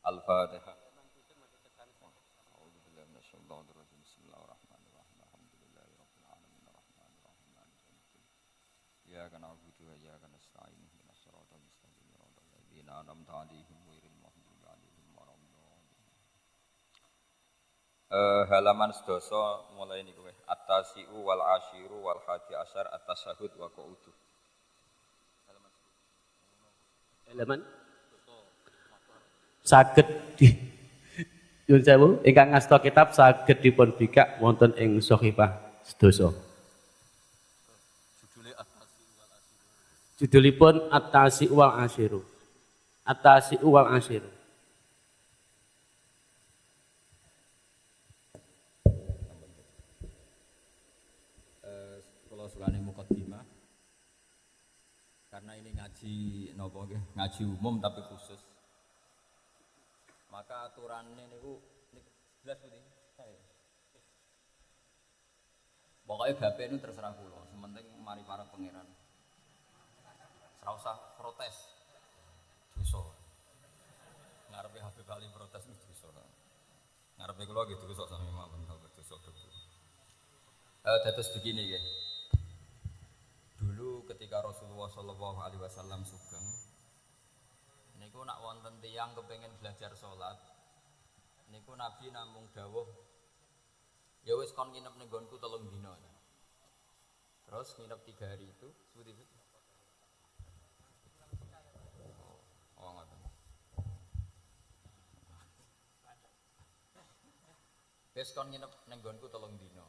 Al-Fatihah. Iyyaka na'budu wa iyyaka nasta'in ihdinas siratal mustaqim siratal ladzina an'amta 'alaihim ghairil maghdubi 'alaihim waladdallin. Halaman sedasa mulai niku weh at-tasi'u wal asyiru wal hadi asyar at-tasyahhud wa qu'udu. Halaman saged di Yun sewu ingkang ngasta kitab saged dipun bikak wonten ing Shahifah sedasa. Judulipun At-Tasi'u wal Asyiru. At-Tasi'u wal Asyiru. Kula sulane mukadimah. Karena ini ngaji napa nggih? Ngaji umum tapi khusus. Maka aturannya niku jelas putih. Pokoknya bapak ini terserah kula, sementing mari para pangeran. Ora usah protes. Dosa. Ngarepe Habib Ali protes itu dosa. Ngarepe kula gitu dosa sami mawon dosa betul. Dados begini nggih. Dulu ketika Rasulullah sallallahu alaihi wasallam sugeng niku nak wonten tiyang kepengin belajar salat niku Nabi namung dawuh ya wis kon nginep ning nggonku 3 dina. Terus nginep 3 hari itu seperti itu. Oh ngoten. Wis kon nginep ning nggonku 3 dina.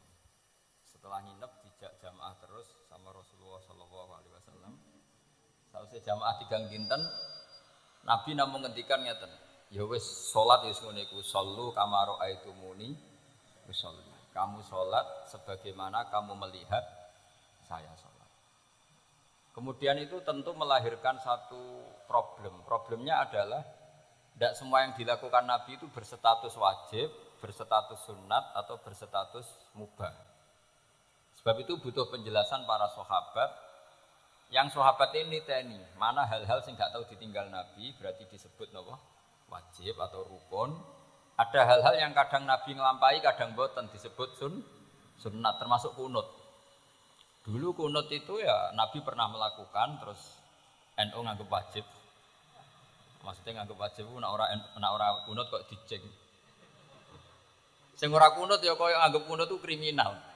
Setelah nginep dijak jamaah terus sama Rasulullah sallallahu alaihi wasallam. Sausé jamaah 3 dinten Nabi namung ngendikan ngeten, ya wis salat wis ngene iku sallu kama raaitumuni usolli. Kamu salat sebagaimana kamu melihat saya salat. Kemudian itu tentu melahirkan satu problem. Problemnya adalah tidak semua yang dilakukan Nabi itu berstatus wajib, berstatus sunat atau berstatus mubah. Sebab itu butuh penjelasan para sahabat. Yang sahabat ini teni, mana hal-hal sing gak tahu ditinggal Nabi berarti disebut napa? Wajib atau rukun. Ada hal-hal yang kadang Nabi nglampahi, kadang boten disebut sunnat termasuk kunut. Dulu kunut itu ya Nabi pernah melakukan terus NU nganggep wajib. Maksudnya nganggep wajib ku nek ora kunut kok diceng. Sing ora kunut ya koyo nganggep kunut itu kriminal.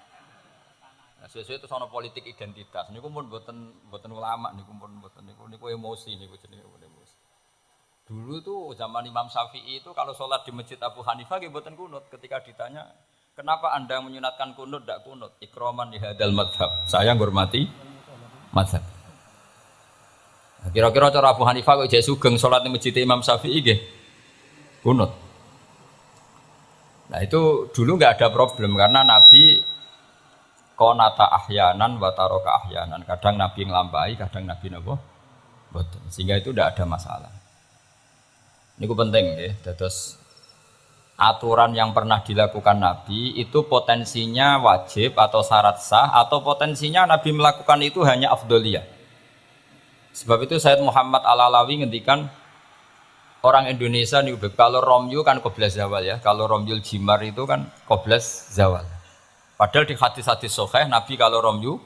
Sesuai itu soal politik identitas. Niku pun buatan ulama, niku pun buatan niku emosi, niku jenenge emosi. Dulu tuh zaman Imam Syafi'i itu kalau sholat di masjid Abu Hanifah, dia buatan kunut. Ketika ditanya, kenapa anda menyunatkan kunut, tidak kunut? Ikroman di hadal madhab. Saya menghormati madhab. Kira-kira cara Abu Hanifah kok jadi sugeng sholat di masjid Imam Syafi'i, gak kunut. Nah itu dulu nggak ada problem karena Nabi konata ahyanan wa taraka ahyanan. Kadang Nabi nglampahi, kadang Nabi napa? Boten. Sehingga itu tidak ada masalah. Ini penting ya. Terus aturan yang pernah dilakukan Nabi itu potensinya wajib atau syarat sah atau potensinya Nabi melakukan itu hanya afdholiyah. Sebab itu Sayyid Muhammad Al-Alawi ngendikan orang Indonesia nih kalau romyu kan qoblas zawal ya. Kalau romyul jimar itu kan qoblas zawal. Padahal di hadis-hadis sahih Nabi kalau romyu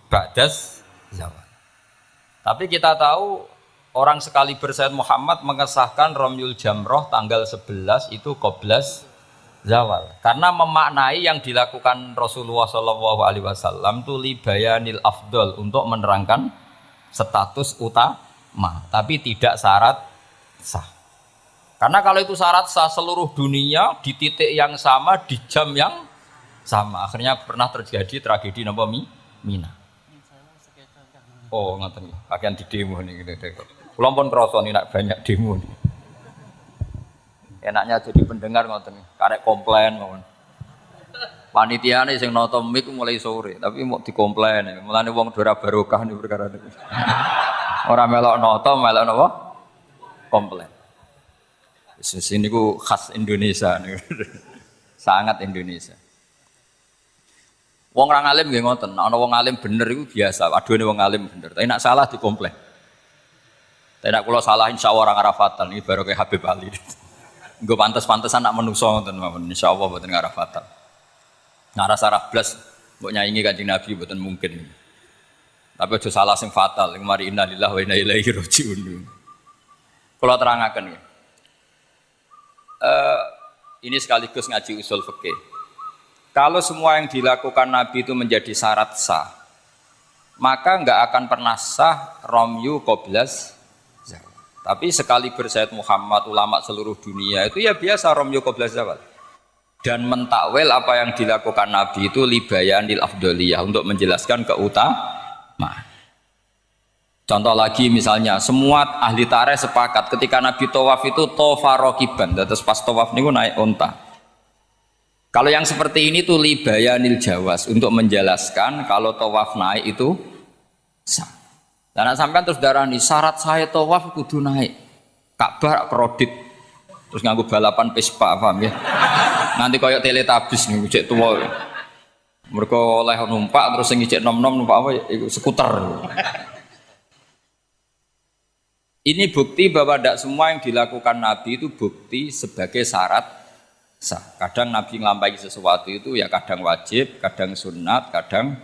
ba'das zawal. Tapi kita tahu orang sekaliber Sayyid Muhammad mengesahkan romyul jamroh tanggal 11 itu qoblas zawal. Karena memaknai yang dilakukan Rasulullah SAW itu libayanil afdol untuk menerangkan status utama, tapi tidak syarat sah. Karena kalau itu syarat sah seluruh dunia di titik yang sama di jam yang sama, akhirnya pernah terjadi tragedi napa Mina. Oh ngoten nggih, pakaian di demo nih gitu. Kula pun krasa nek banyak demo nih. Enaknya jadi pendengar ngoten, karek komplain mawon. Panitiane sing nata mik mulai sore, tapi mau dikomplain. Mulane wong ora barokah nih perkara niku. Ora melok nata, melok napa? Komplain. Wis niku khas Indonesia niku. Sangat Indonesia. Wong orang alim nggih ngoten, ana wong alim bener iku biasa, aduhane wong alim bener. Tapi nek salah dikomplain. Tidak kalau salah insya Allah orang Arafatan ini baru kayak Habib Ali. Gue pantas-pantasan nak menungso ngoten mawon. Insyaallah mboten ngarafatan. Ngarah-sarah blas mbok nyaingi Kanjeng Nabi mboten mungkin. Tapi aja salah sing fatal. Mari innalillahi wa inna ilaihi rajiun. Kula terangaken nggih. Ini sekaligus ngaji usul fikih. Kalau semua yang dilakukan Nabi itu menjadi syarat sah, maka enggak akan pernah sah romyu qoblas. Tapi sekali Sayyid Muhammad, ulama seluruh dunia itu ya biasa romyo qabla zawal. Dan mentakwil apa yang dilakukan Nabi itu libayanil afdoliyah untuk menjelaskan keutamaan. Contoh lagi misalnya semua ahli tarikh sepakat ketika Nabi tawaf itu tofa rokiban, terus pas tawaf niku naik onta. Kalau yang seperti ini tuh libayanil jawas untuk menjelaskan kalau tawaf naik itu sah. Dan sampean terus darani syarat saya tawaf kudu naik. Ka'bah kredit. Terus nganggo balapan Vespa, paham ya? Nanti koyo teletabis nih cek tuwa. Mergo oleh numpak terus sing cek nom-nom numpak apa iku skuter. Ini bukti bahwa tidak semua yang dilakukan Nabi itu bukti sebagai syarat sah. Kadang Nabi nglampahi sesuatu itu ya kadang wajib, kadang sunat, kadang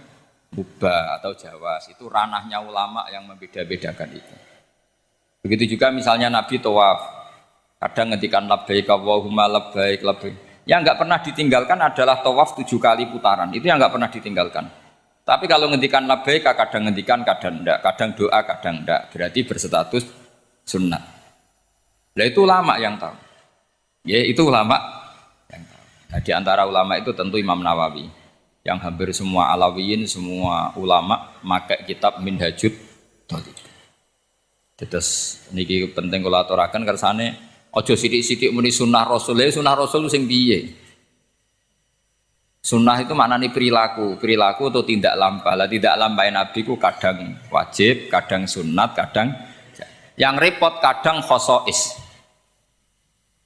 mubah atau jawas. Itu ranahnya ulama yang membeda-bedakan itu. Begitu juga misalnya Nabi tawaf, kadang ngendikan labbaik Allahumma labbaik labbaik. Yang enggak pernah ditinggalkan adalah tawaf 7 kali putaran. Itu yang enggak pernah ditinggalkan. Tapi kalau ngendikan labbaik kadang ngendikan kadang enggak, kadang doa kadang enggak. Berarti berstatus sunnah. Nah itu ulama yang tahu. Ya itu ulama yang tahu. Nah, di antara ulama itu tentu Imam Nawawi. Yang hampir semua alawiyin, semua ulama pakai kitab Minhajut Thalib. Terus niki penting kula aturaken kersane aja sithik-sithik muni sunnah Rasul. Sunnah Rasul sing piye? Sunnah itu maknanya perilaku atau tidak lampah. Lah tidak lampah Nabi ku kadang wajib, kadang sunat, kadang yang repot kadang khosois.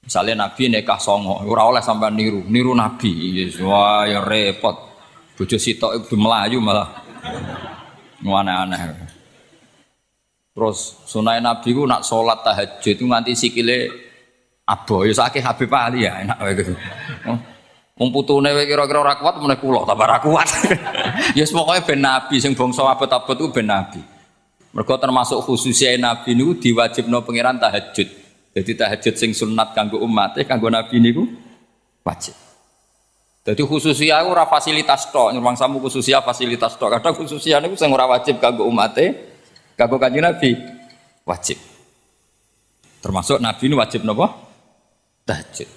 Misalnya Nabi nikah songo, ora oleh sampean niru Nabi. Wah, ya repot. Bojo sitok itu melayu malah aneh-aneh. Terus sunai Nabi ku nak sholat tahajud itu nganti sikile abo ya sakit Habib Ali ya enak wae gitu. Wong putune kira-kira ora kuat meneh kula tambah ora kuat. Ya pokoke ben Nabi sing bangsa abot-abot ku ben Nabi. Mergo termasuk khususnya Nabi niku diwajibno pangeran tahajud. Jadi tahajud sing sunat kanggo umate kanggo Nabi niku wajib. Jadi khususnya ora fasilitas tok, nyuwang samu khususnya fasilitas tok. Kadang khususnya niku sing ora wajib kanggo umate, kanggo Kanjeng Nabi wajib. Termasuk Nabi ini wajib napa? Tahajud.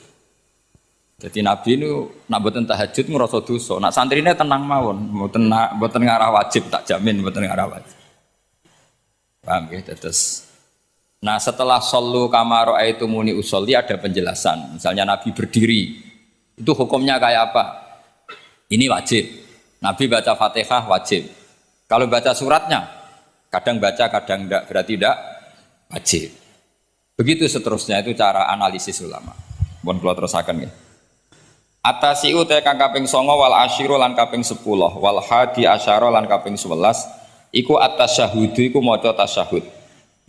Jadi Nabi ini nak mboten tahajud ngrasa dosa. Nak santrine tenang mawon, mboten ngarah wajib, tak jamin mboten ngarah wajib. Paham ya? Terus nah setelah sallu kama ra'aitumuni usolli ada penjelasan. Misalnya Nabi berdiri. Itu hukumnya kayak apa? Ini wajib. Nabi baca Fatihah wajib. Kalau baca suratnya, kadang baca, kadang enggak, berarti enggak wajib. Begitu seterusnya itu cara analisis ulama. Mohon kula terusaken nggih. Atasiu te kang kaping 9 wal asyiru lan kaping 10 wal hadi asyara lan kaping 11 iku at-tasyahhud iku maca tasyahud.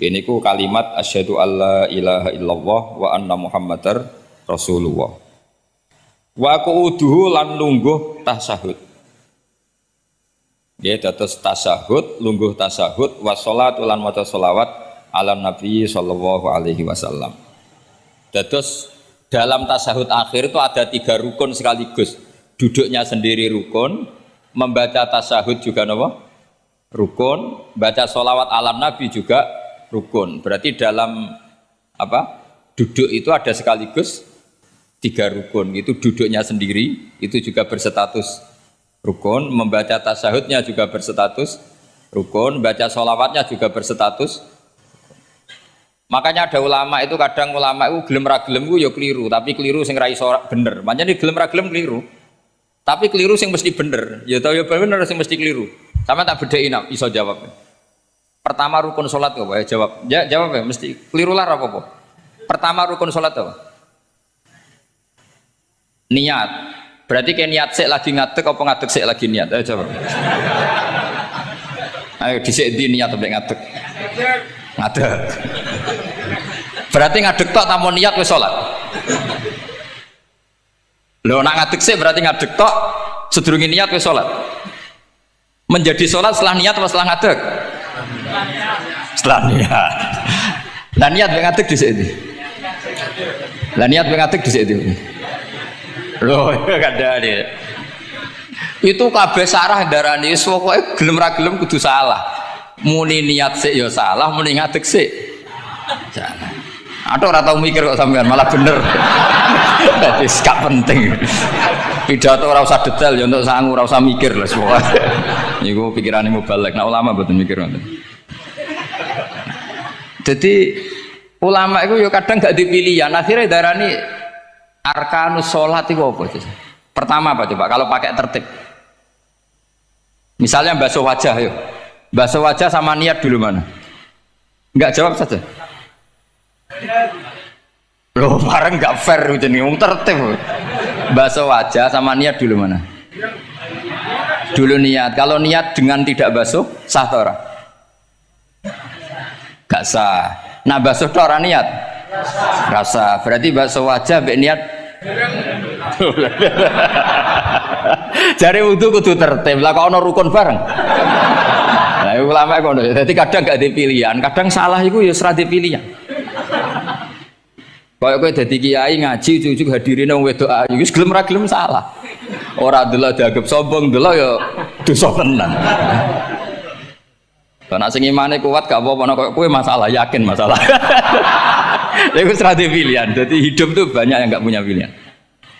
Ini ku kalimat asyhadu alla ilaha illallah wa anna muhammadar rasulullah. Wa qu'uduhu lan lungguh tasyahud. Ya dados tasyahud, lungguh tasyahud wa sholatu lan maca sholawat ala nabi sallallahu alaihi wasallam. Dados dalam tasyahud akhir itu ada 3 rukun sekaligus. Duduknya sendiri rukun, membaca tasyahud juga napa? Rukun, baca sholawat ala nabi juga rukun. Berarti dalam apa? Duduk itu ada sekaligus 3 rukun. Itu duduknya sendiri itu juga berstatus rukun, membaca tasyahudnya juga berstatus rukun, baca sholawatnya juga berstatus. Makanya ada ulama itu kadang ulama itu gelem ra gelem ku ya keliru, tapi keliru sing ra iso bener. Pancene gelem ra gelem keliru. Tapi keliru sing mesti bener. Ya tau ya bener sing mesti keliru. Sama tak bedheki nak iso jawab. Pertama rukun salat kok ya jawab. Ya jawab ya mesti keliru lah apa-apa. Pertama rukun salat apa? Niat. Berarti kayak niat sik lagi ngadeg apa ngadeg sik lagi niat? Ayo jawab. Ayo dhisik ndi niat sampai ngadeg. Ngadeg. Berarti ngadeg tok tanpa niat wis salat. Lho nak ngadeg sih berarti ngadeg tok sedurunge niat wis salat. Menjadi salat setelah niat atau setelah ngadeg? Setelah niat. Lah niat mek ngadeg dhisik ndi? Lah niat mek ngadeg dhisik ndi? Lho kadane. Itu kabeh sarah darani wis pokoke gelem ra gelem kudu salah. Muni niat sik ya salah, muni ngadeg sik salah. Aduh ora tau mikir kok sampean malah bener. Dadi gak penting. Pidato ora usah detail ya untuk sangu ora usah mikir lah semua. Niku pikirane mubalek. Nah ulama mboten mikir ngoten. Jadi ulama itu ya kadang gak dipilihan. Akhirnya darani arkanus sholat itu apa? Pertama apa coba? Kalau pakai tertib. Misalnya basuh wajah yuk. Basuh wajah sama niat dulu mana? Enggak jawab saja. Loh bareng enggak fair jadi ngomong tertib. Basuh wajah sama niat dulu mana? Dulu niat. Kalau niat dengan tidak basuh sah atau ora? Gak sah. Nah basuh itu orang niat rasa berarti basuh wajah mbek niat. Jare wudu kudu tertib lah kok ono rukun bareng. Nah ulama ngono. Dadi kadang gak dipilihan, kadang salah iku ya ora dipilihan. Kaya kowe dadi kiai ngaji ujug-ujug hadirin wong wedok ayu wis gelem ra gelem salah. Ora delok dianggap sombong, delok ya dosa tenan. Karena sing imane kuat gak apa-apa nek kowe masalah, yakin masalah. Lha wis ra pilihan. Jadi hidup tuh banyak yang gak punya pilihan.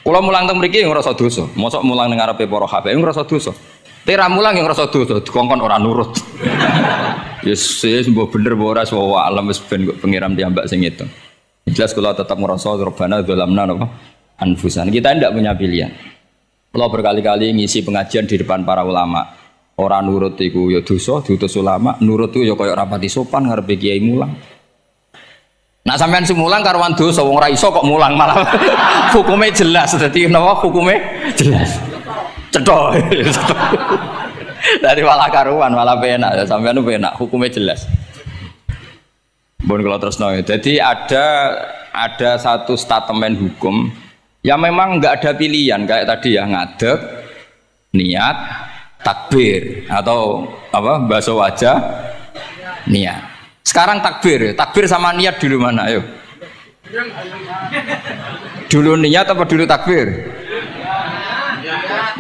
Kula mulang teng mriki ngrasa dosa. Mosok mulang ning ngarepe para habaib ngrasa dosa. Tera mulang yang ngrasa dosa, dikongkon ora nurut. Yes, mbok bener mbok ora sawa alam wis ben kok pengiram piyambak sing ngitung. Jelas kula tetap ngrasa Rabbana dzalamna napa anfusan. Kita tidak punya pilihan. Kula berkali-kali ngisi pengajian di depan para ulama. Orang nurut iku ya dosa, diutus ulama. Nurut iku ya kaya rapati sopan ngarepe kiai mulang. Nak sampean semulang karuan dosa wong ora iso kok mulang malah. Hukume jelas dadi napa hukume jelas. Cetok. Dari malah karuan malah penak sampean penak hukume jelas. Bon kalau terus jadi ada satu statement hukum yang memang nggak ada pilihan kayak tadi ya ngadeg, niat, takbir atau apa basuh wajah, niat. Sekarang takbir sama niat dulu mana? Ayo. Dulu niat apa dulu takbir?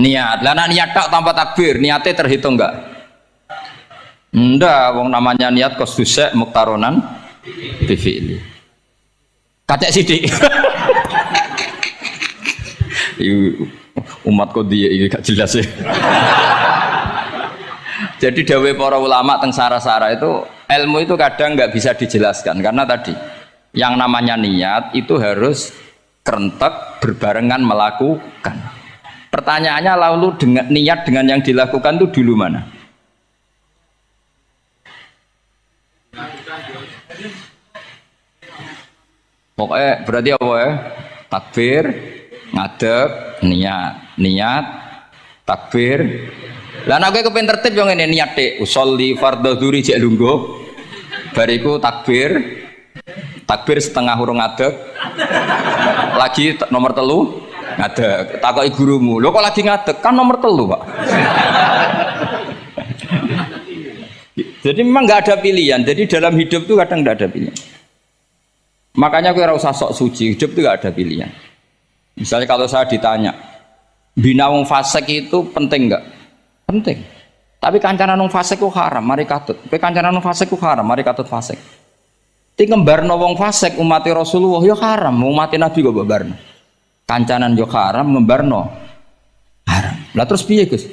Niat. Lah nek niat tak tanpa takbir, niatnya terhitung enggak? Ndak, wong namanya niat kosdusek muktaronan bifi'li. Kacek sidik. Umat kok dia ini gak jelas ya. Jadi dawuh para ulama teng sara-sara itu ilmu itu kadang nggak bisa dijelaskan karena tadi yang namanya niat itu harus kerentek berbarengan melakukan. Pertanyaannya lalu dengan niat dengan yang dilakukan itu dulu mana? Pokoknya berarti apa ya? Takbir, ngadeg, niat, takbir. Lah nek kowe kepen tertib yo ngene niat tek, usolli fardhu dzuri jek lungguh. Bariku takbir. Takbir setengah urung ngadeg. Lagi nomor 3 ngadeg. Takoki gurumu, "Lho kok lagi ngadeg? Kan nomor 3, Pak." Jadi memang nggak ada pilihan. Jadi dalam hidup tuh kadang nggak ada pilihan. Makanya gue ora usah sok suci, hidup itu gak ada pilihan. Misalnya kalau saya ditanya, bina wong fasik itu penting enggak? Penting. Tapi kancanan wong fasik ku haram, mari katut. Kowe kancanan wong fasik ku haram, mari katut fasik. Ti ngembarno wong fasik umat Rasulullah ya haram, umat Nabi kok mbarno. Kancanan yo haram, ngembarno haram. Lah terus piye, Gus?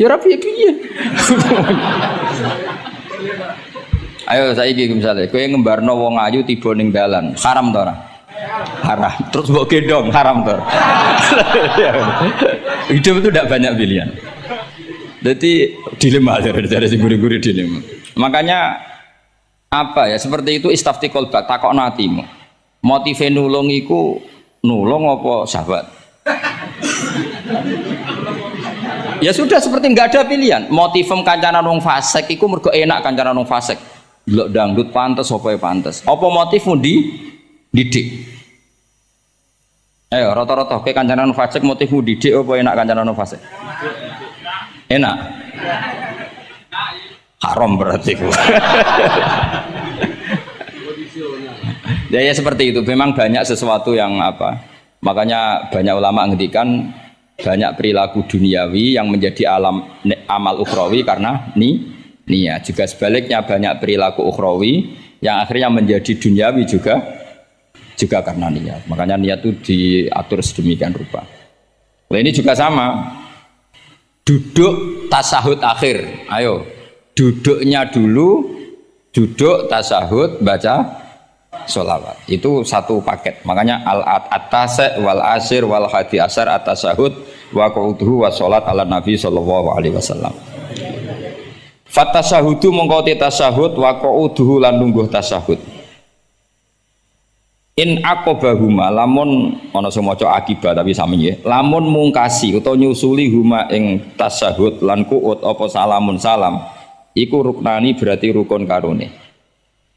Ya ora piye-piye. Ayo saiki misalnya, kowe ngembarno wong ayu tiba ning dalan, haram to ora? Haram. Terus mbok gendong, haram to. Hidup itu tidak banyak pilihan. Jadi dilema dari si guru-guru dilema. Makanya apa ya seperti itu istafti kolbak takokno atimu. Motive nulung iku nulung apa sahabat? Ya sudah seperti nggak ada pilihan. Motivem kancanan wong fasik iku mergo enak kancanan wong fasik. delok dangdut pantes apa ya pantes. Apa motifmu didik? Ayo rata-rata ke kancanan fasik motifmu didik apa enak kancanan fasik? Enak. Haram berarti. Ya seperti itu. Memang banyak sesuatu yang apa? Makanya banyak ulama ngendikan banyak perilaku duniawi yang menjadi amal ukhrawi karena niat. Juga sebaliknya banyak perilaku ukhrawi yang akhirnya menjadi duniawi juga karena niat. Makanya niat itu diatur sedemikian rupa. Nah, ini juga sama. Duduk tasahud akhir. Ayo, duduknya dulu, duduk tasahud baca sholawat. Itu satu paket. Makanya al-atase wal asir wal hadi asar at-tasahud wa qu'uduhu wa sholat ala nabi sallallahu alaihi wasallam. Fatasahudu mengkoti tasahud wa qu'uduhu lan lungguh tasahud. In aqobahuma lamun ana sing maca akibat tapi sami nggih. Lamun mungkasi utawa nyusuli huma ing tasahud lan qu'ud apa salamun salam iku ruknani berarti rukun karone.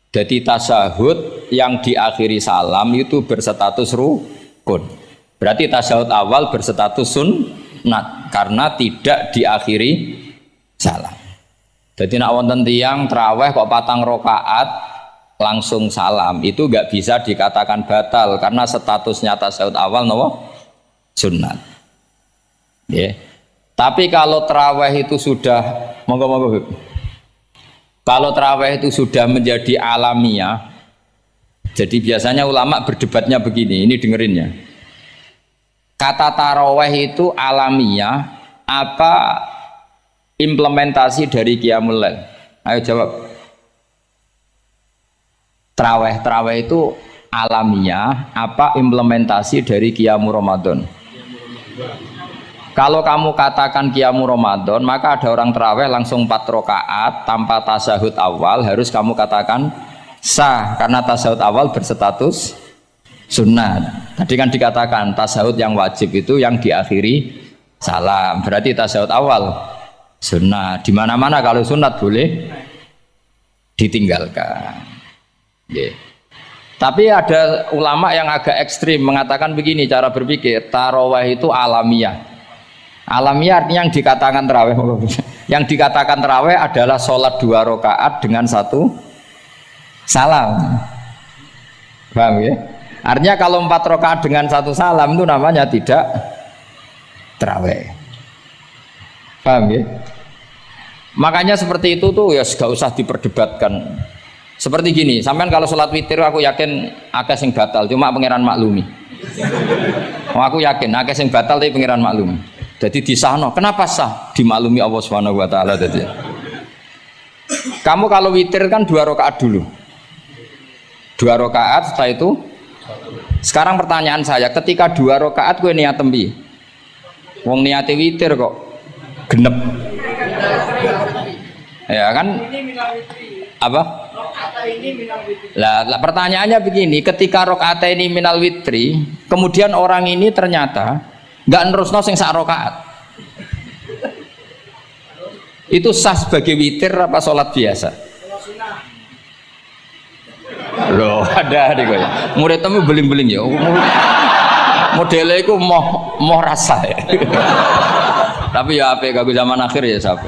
Jadi tasahud yang diakhiri salam itu berstatus rukun. Berarti tasahud awal berstatus sunnat karena tidak diakhiri salam. Jadi nak wonten tiyang traweh kok 4 rakaat langsung salam itu enggak bisa dikatakan batal karena statusnya tasahud awal nopo sunnat. Yeah. Tapi kalau traweh itu sudah monggo kalau traweh itu sudah menjadi alamiah, jadi biasanya ulama berdebatnya begini, ini dengerinnya. Kata taraweh itu alamiah, apa implementasi dari Qiyamul Lail? Ayo jawab. Traweh itu alamiah, apa implementasi dari Qiyamul Ramadan? Kalau kamu katakan Qiyamul Ramadan, maka ada orang tarawih langsung 4 rakaat tanpa tasahud awal harus kamu katakan sah karena tasahud awal berstatus sunnat. Tadi kan dikatakan tasahud yang wajib itu yang diakhiri salam. Berarti tasahud awal sunnat. Di mana-mana kalau sunnat boleh ditinggalkan. Yeah. Tapi ada ulama yang agak ekstrim mengatakan begini cara berpikir, tarawih itu alamiah. Alamiah artinya yang dikatakan tarawih. Yang dikatakan tarawih adalah sholat 2 rakaat dengan 1 salam. Paham ya? Artinya kalau 4 rakaat dengan 1 salam itu namanya tidak tarawih. Paham ya? Makanya seperti itu tuh ya gak usah diperdebatkan. Seperti gini, sampean kalau sholat witir aku yakin akeh sing batal, cuma pangeran maklumi. Aku yakin akeh sing batal tapi pangeran maklumi. Jadi disahno, kenapa sah? Dimaklumi Allah Subhanahu wa taala tadi. Kamu kalau witir kan 2 rakaat dulu. 2 rakaat setelah itu. Sekarang pertanyaan saya, ketika 2 rakaat kowe niat tembi. Wong niate witir kok genep. Ya kan? Apa? Lah pertanyaannya begini, ketika rakaat ini minal witri, kemudian orang ini ternyata nggak nerusno sing sak rakaat. Itu sah sebagai witir apa sholat biasa? Loh, ada nih gue. Murid temu beling-beling ya. Modelnya itu mau rasa ya. Tapi ya apa kagak zaman akhir ya siapa?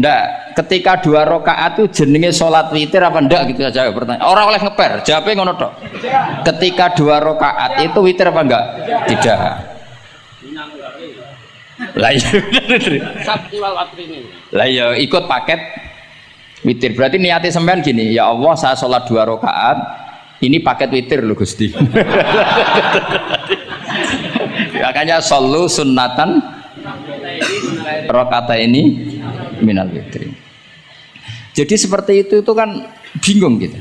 Ndak, ketika 2 rakaat itu jenenge sholat witir apa ndak gitu saja pertanyaan. Orang oleh ngeper, jawabnya ngono tok. Ketika 2 rakaat itu witir apa enggak? Tidak. Lah iya lah iya ikut paket witir. Berarti niatnya sampean gini, ya Allah saya sholat 2 rakaat, ini paket witir loh Gusti. Makanya shollu sunnatan rakaat ini minal witri. Jadi seperti itu kan bingung gitu.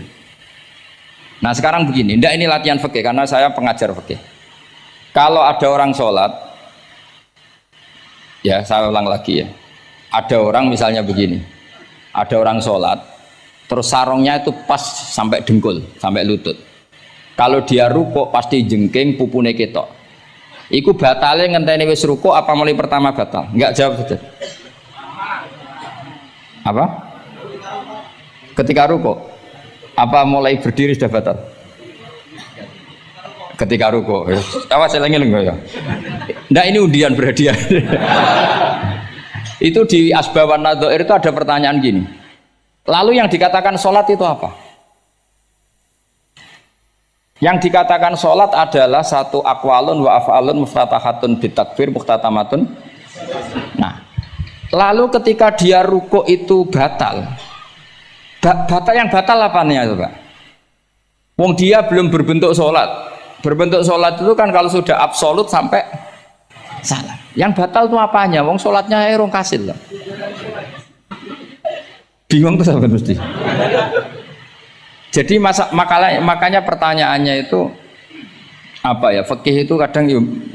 Nah sekarang begini, ndak ini latihan fikih karena saya pengajar fikih. Kalau ada orang sholat, ya saya ulang lagi ya. Ada orang misalnya begini, ada orang sholat, terus sarungnya itu pas sampai dengkul, sampai lutut. Kalau dia rukuk pasti jengking pupune ketok. Iku batale ngenteni wis rukuk apa mulai pertama batal? Enggak jawab saja. Apa? Ketika ruko. Apa mulai berdiri sudah batal? Ketika ruko. Awas selengin enggak ya? Nggak, ini undian berhadiah. Itu di Asbawan Nadhair itu ada pertanyaan gini. Lalu yang dikatakan sholat itu apa? Yang dikatakan sholat adalah satu akwalun wa af'alun muftatahatun bitakbir muhtatamatun. Nah, lalu ketika dia ruko itu batal. Batal yang batal apa nih ya Pak? Wong dia belum berbentuk sholat. Berbentuk sholat itu kan kalau sudah absolut sampai salah. Yang batal itu apanya? Wong sholatnya erong kasil lah. Bingung tuh sahabat mesti. Jadi makanya pertanyaannya itu apa ya? Fikih itu kadang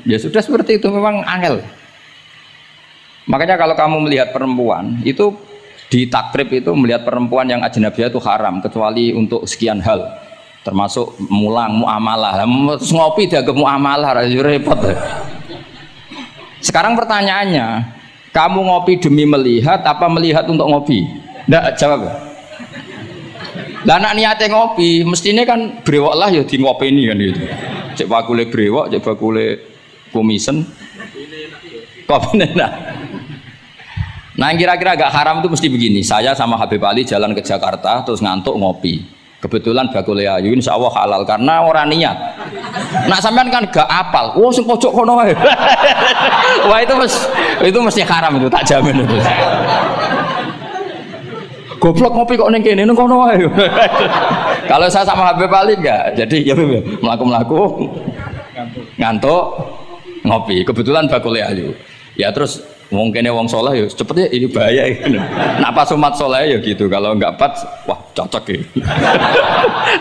ya sudah seperti itu, memang angel. Makanya kalau kamu melihat perempuan itu di takrib itu melihat perempuan yang ajnabiyah itu haram kecuali untuk sekian hal, termasuk mulang muamalah. Terus ngopi dia ke muamalah repot. Sekarang pertanyaannya, kamu ngopi demi melihat apa melihat untuk ngopi? Nggak jawab. Lah anak niatnya ngopi, mestinya kan brewok lah ya di ngopi ini kan gitu. Cek bakule brewok, cek bakule kumisen. Kopi enak. Nah yang kira-kira agak haram itu mesti begini. Saya sama Habib Ali jalan ke Jakarta terus ngantuk ngopi. Kebetulan bakule ayu insya Allah halal karena orang niat. Nak sampean kan gak apal. Wah sing pojok kono wae. Wah itu mesti haram itu, tak jamin itu. Goblok ngopi kok ning kene ning kono wae. Kalau saya sama Habib Ali enggak. Jadi ya mlaku-mlaku ngantuk ngopi. Kebetulan bakule ayu. Ya terus mungkin wong soleh ya cepetnya ini bahaya gitu. Nak pas umat soleh ya gitu, kalau enggak pas wah cocok gitu.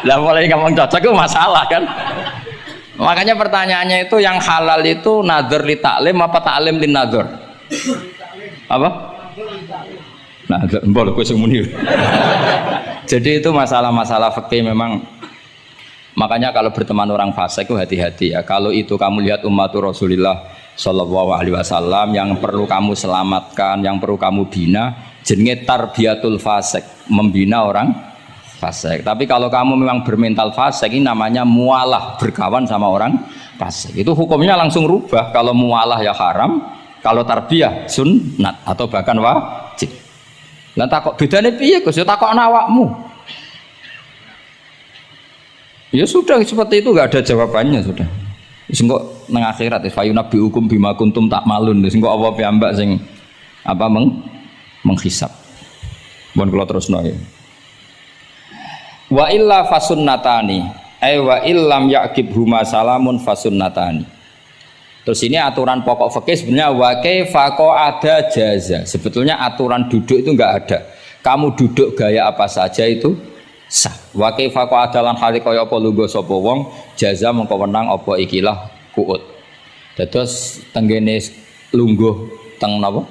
Lah mulai ngomong cocok itu masalah kan. Makanya pertanyaannya itu yang halal itu nadhar li taklim apa taklim li nadhar? Apa? Nah, mbok kowe sing muni. Jadi itu masalah-masalah fikih memang. Makanya kalau berteman orang fasik itu hati-hati ya. Kalau itu kamu lihat ummatur Rasulillah Sallallahu Alaihi Wasallam yang perlu kamu selamatkan, yang perlu kamu bina, jenenge tarbiyatul fasik, membina orang fasik. Tapi kalau kamu memang bermental fasik, ini namanya mualah, berkawan sama orang fasik. Itu hukumnya langsung rubah. Kalau mualah ya haram, kalau tarbiyah sunnat atau bahkan wajib. Lah takok bedane piye Gus? Ya takok awakmu. Ya sudah seperti itu, enggak ada jawabannya sudah. Sing kok nang akhirat fa yunabi hukum bima kuntum tak malun. Sing kok apa piyambak sing apa menghisab. Mohon kula terusno ya. Wa illa fasunnatani ay wa illam yaqib huma salamun fasunnatani. Terus ini aturan pokok fikih sebenarnya wa kaifa ada jaza. Sebetulnya aturan duduk itu enggak ada. Kamu duduk gaya apa saja itu sah. Wa kaifa adalan hale kaya apa lungguh sapa wong jaza mengko wenang apa ikilah kuut. Dados tenggene lungguh teng napa?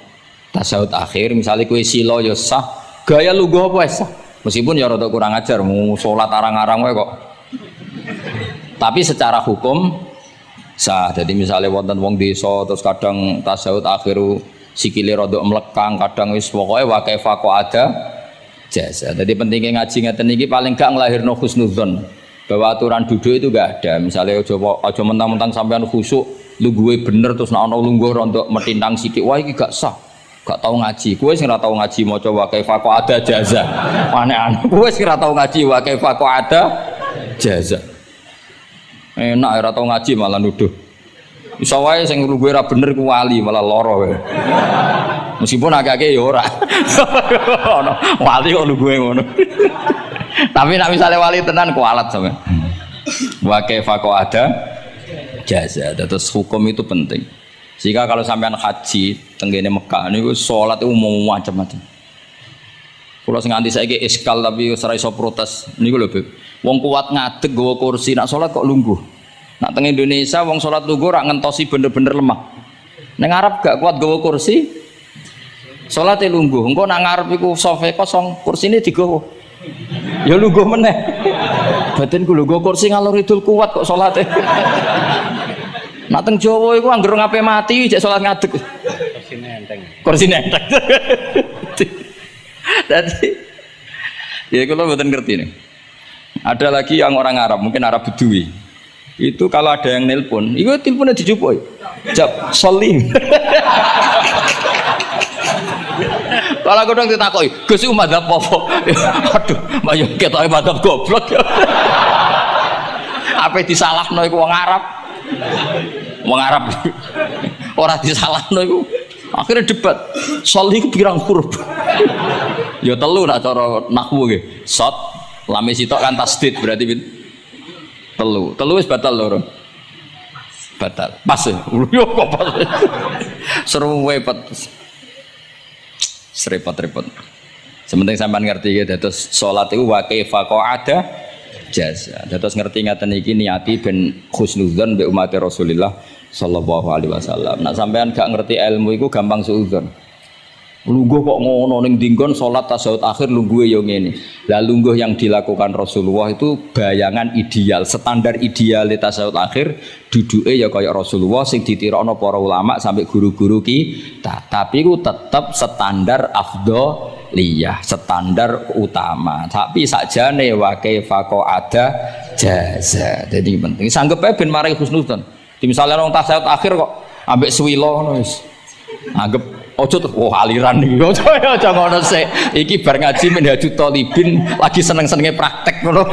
Tasyahud akhir misalnya kowe sila ya sah, gaya lungguh apa sah. Meskipun ya rada kurang ajar mau salat arang-arang wae kok. Tapi secara hukum sah. Jadi misalnya wonten wong desa terus kadang tasyahud akhiru sikile rada mlekang, kadang wis pokoke wa kaifa ada jasa. Jadi pentingnya ngaji ngeten iki paling gak nglahirno husnudzon bahwa aturan duduk itu gak ada. Misalnya aja mentang-mentang sampean khusuk lungguhe bener terus nek ana lungguh rontok metintang sithik wah iki gak sah. Gak tau ngaji. Kowe sing ora tau ngaji maca wa kaifa ada jaza. Aneh-aneh. Kowe sing ora tau ngaji wa kaifa ada jaza. Enak ora tau ngaji malah nuduh. Iso wae sing lungguhe ora bener ku wali malah lara wae. Meskipun agak-agak ya ora. Wali kok lungguhe ngono. Tapi nek misale wali tenan kualat sampean. Wa kaifa ada jaza. Terus hukum itu penting. Sehingga kalau sampean haji tenggene Mekah niku salat itu umum macam-macam. Kula sing nganti saiki iskal tapi ora iso protes niku lho, Beb. Wong kuat ngadeg nggawa kursi nak salat kok lungguh. Nak teng Indonesia wong salat lungguh ora ngentosi bener-bener lemah. Ning Arab gak kuat nggawa kursi salate lungguh. Engko nak ngarep iku sofa kosong, kursine digawa. Ya lungguh meneh. Batinku lho nggawa kursi ngalor idul kuat kok salate. Nak teng Jawa iku anggere ngape mati jek salat ngadeg. Kursine enteng. Kursine enteng. Jadi ya kalau betul ngerti nih. Ada lagi yang orang Arab, mungkin Arab Bedui. Itu kalau ada yang nelpon, itu teleponnya dijupuk. Jab solim. Kalau aku dong ditakoi, Gus umat apa? Aduh, mayo ketoke madzhab goblok. Apa disalahno iku wong Arab? Wong Arab. Ora disalahno iku. Akhirnya debat. Sol iku pirang huruf? Ya telu nak cara nahwu nggih. Sot, lam sitok kan tasdid berarti telu. Telu wis batal lho. Batal. Pas. Yo kok pas. Seru wepet. Serepot-repot. Sementing sampean ngerti ya, dados salat iku wa kaifa qa'ada jaza. Dados ngerti ngaten iki niati ben husnudzon mbek umat Rasulullah sallallahu alaihi wasallam. Nek sampean gak ngerti ilmu iku gampang suudzon. Lungguh kok ngono ning dinggon salat tasyahud akhir lungguhe yo ngene. Lah lungguh yang dilakukan Rasulullah itu bayangan ideal, standar ideal tasyahud akhir duduke ya kaya Rasulullah sing ditirakno para ulama sampai guru-guru kita. Tapi ku tetep standar afdholiyah, standar utama. Tapi sakjane wa kaifa ada jaza. Jadi penting sanggep ae ben mari husnudzon. Di misalnya orang tasyahud akhir kok ambek suwilo ngono wis. Anggap ojo tuh, aliran nih, ojo ngono sih. Iki bar ngaji Minhajut Thalibin lagi seneng-senenge praktek ngono.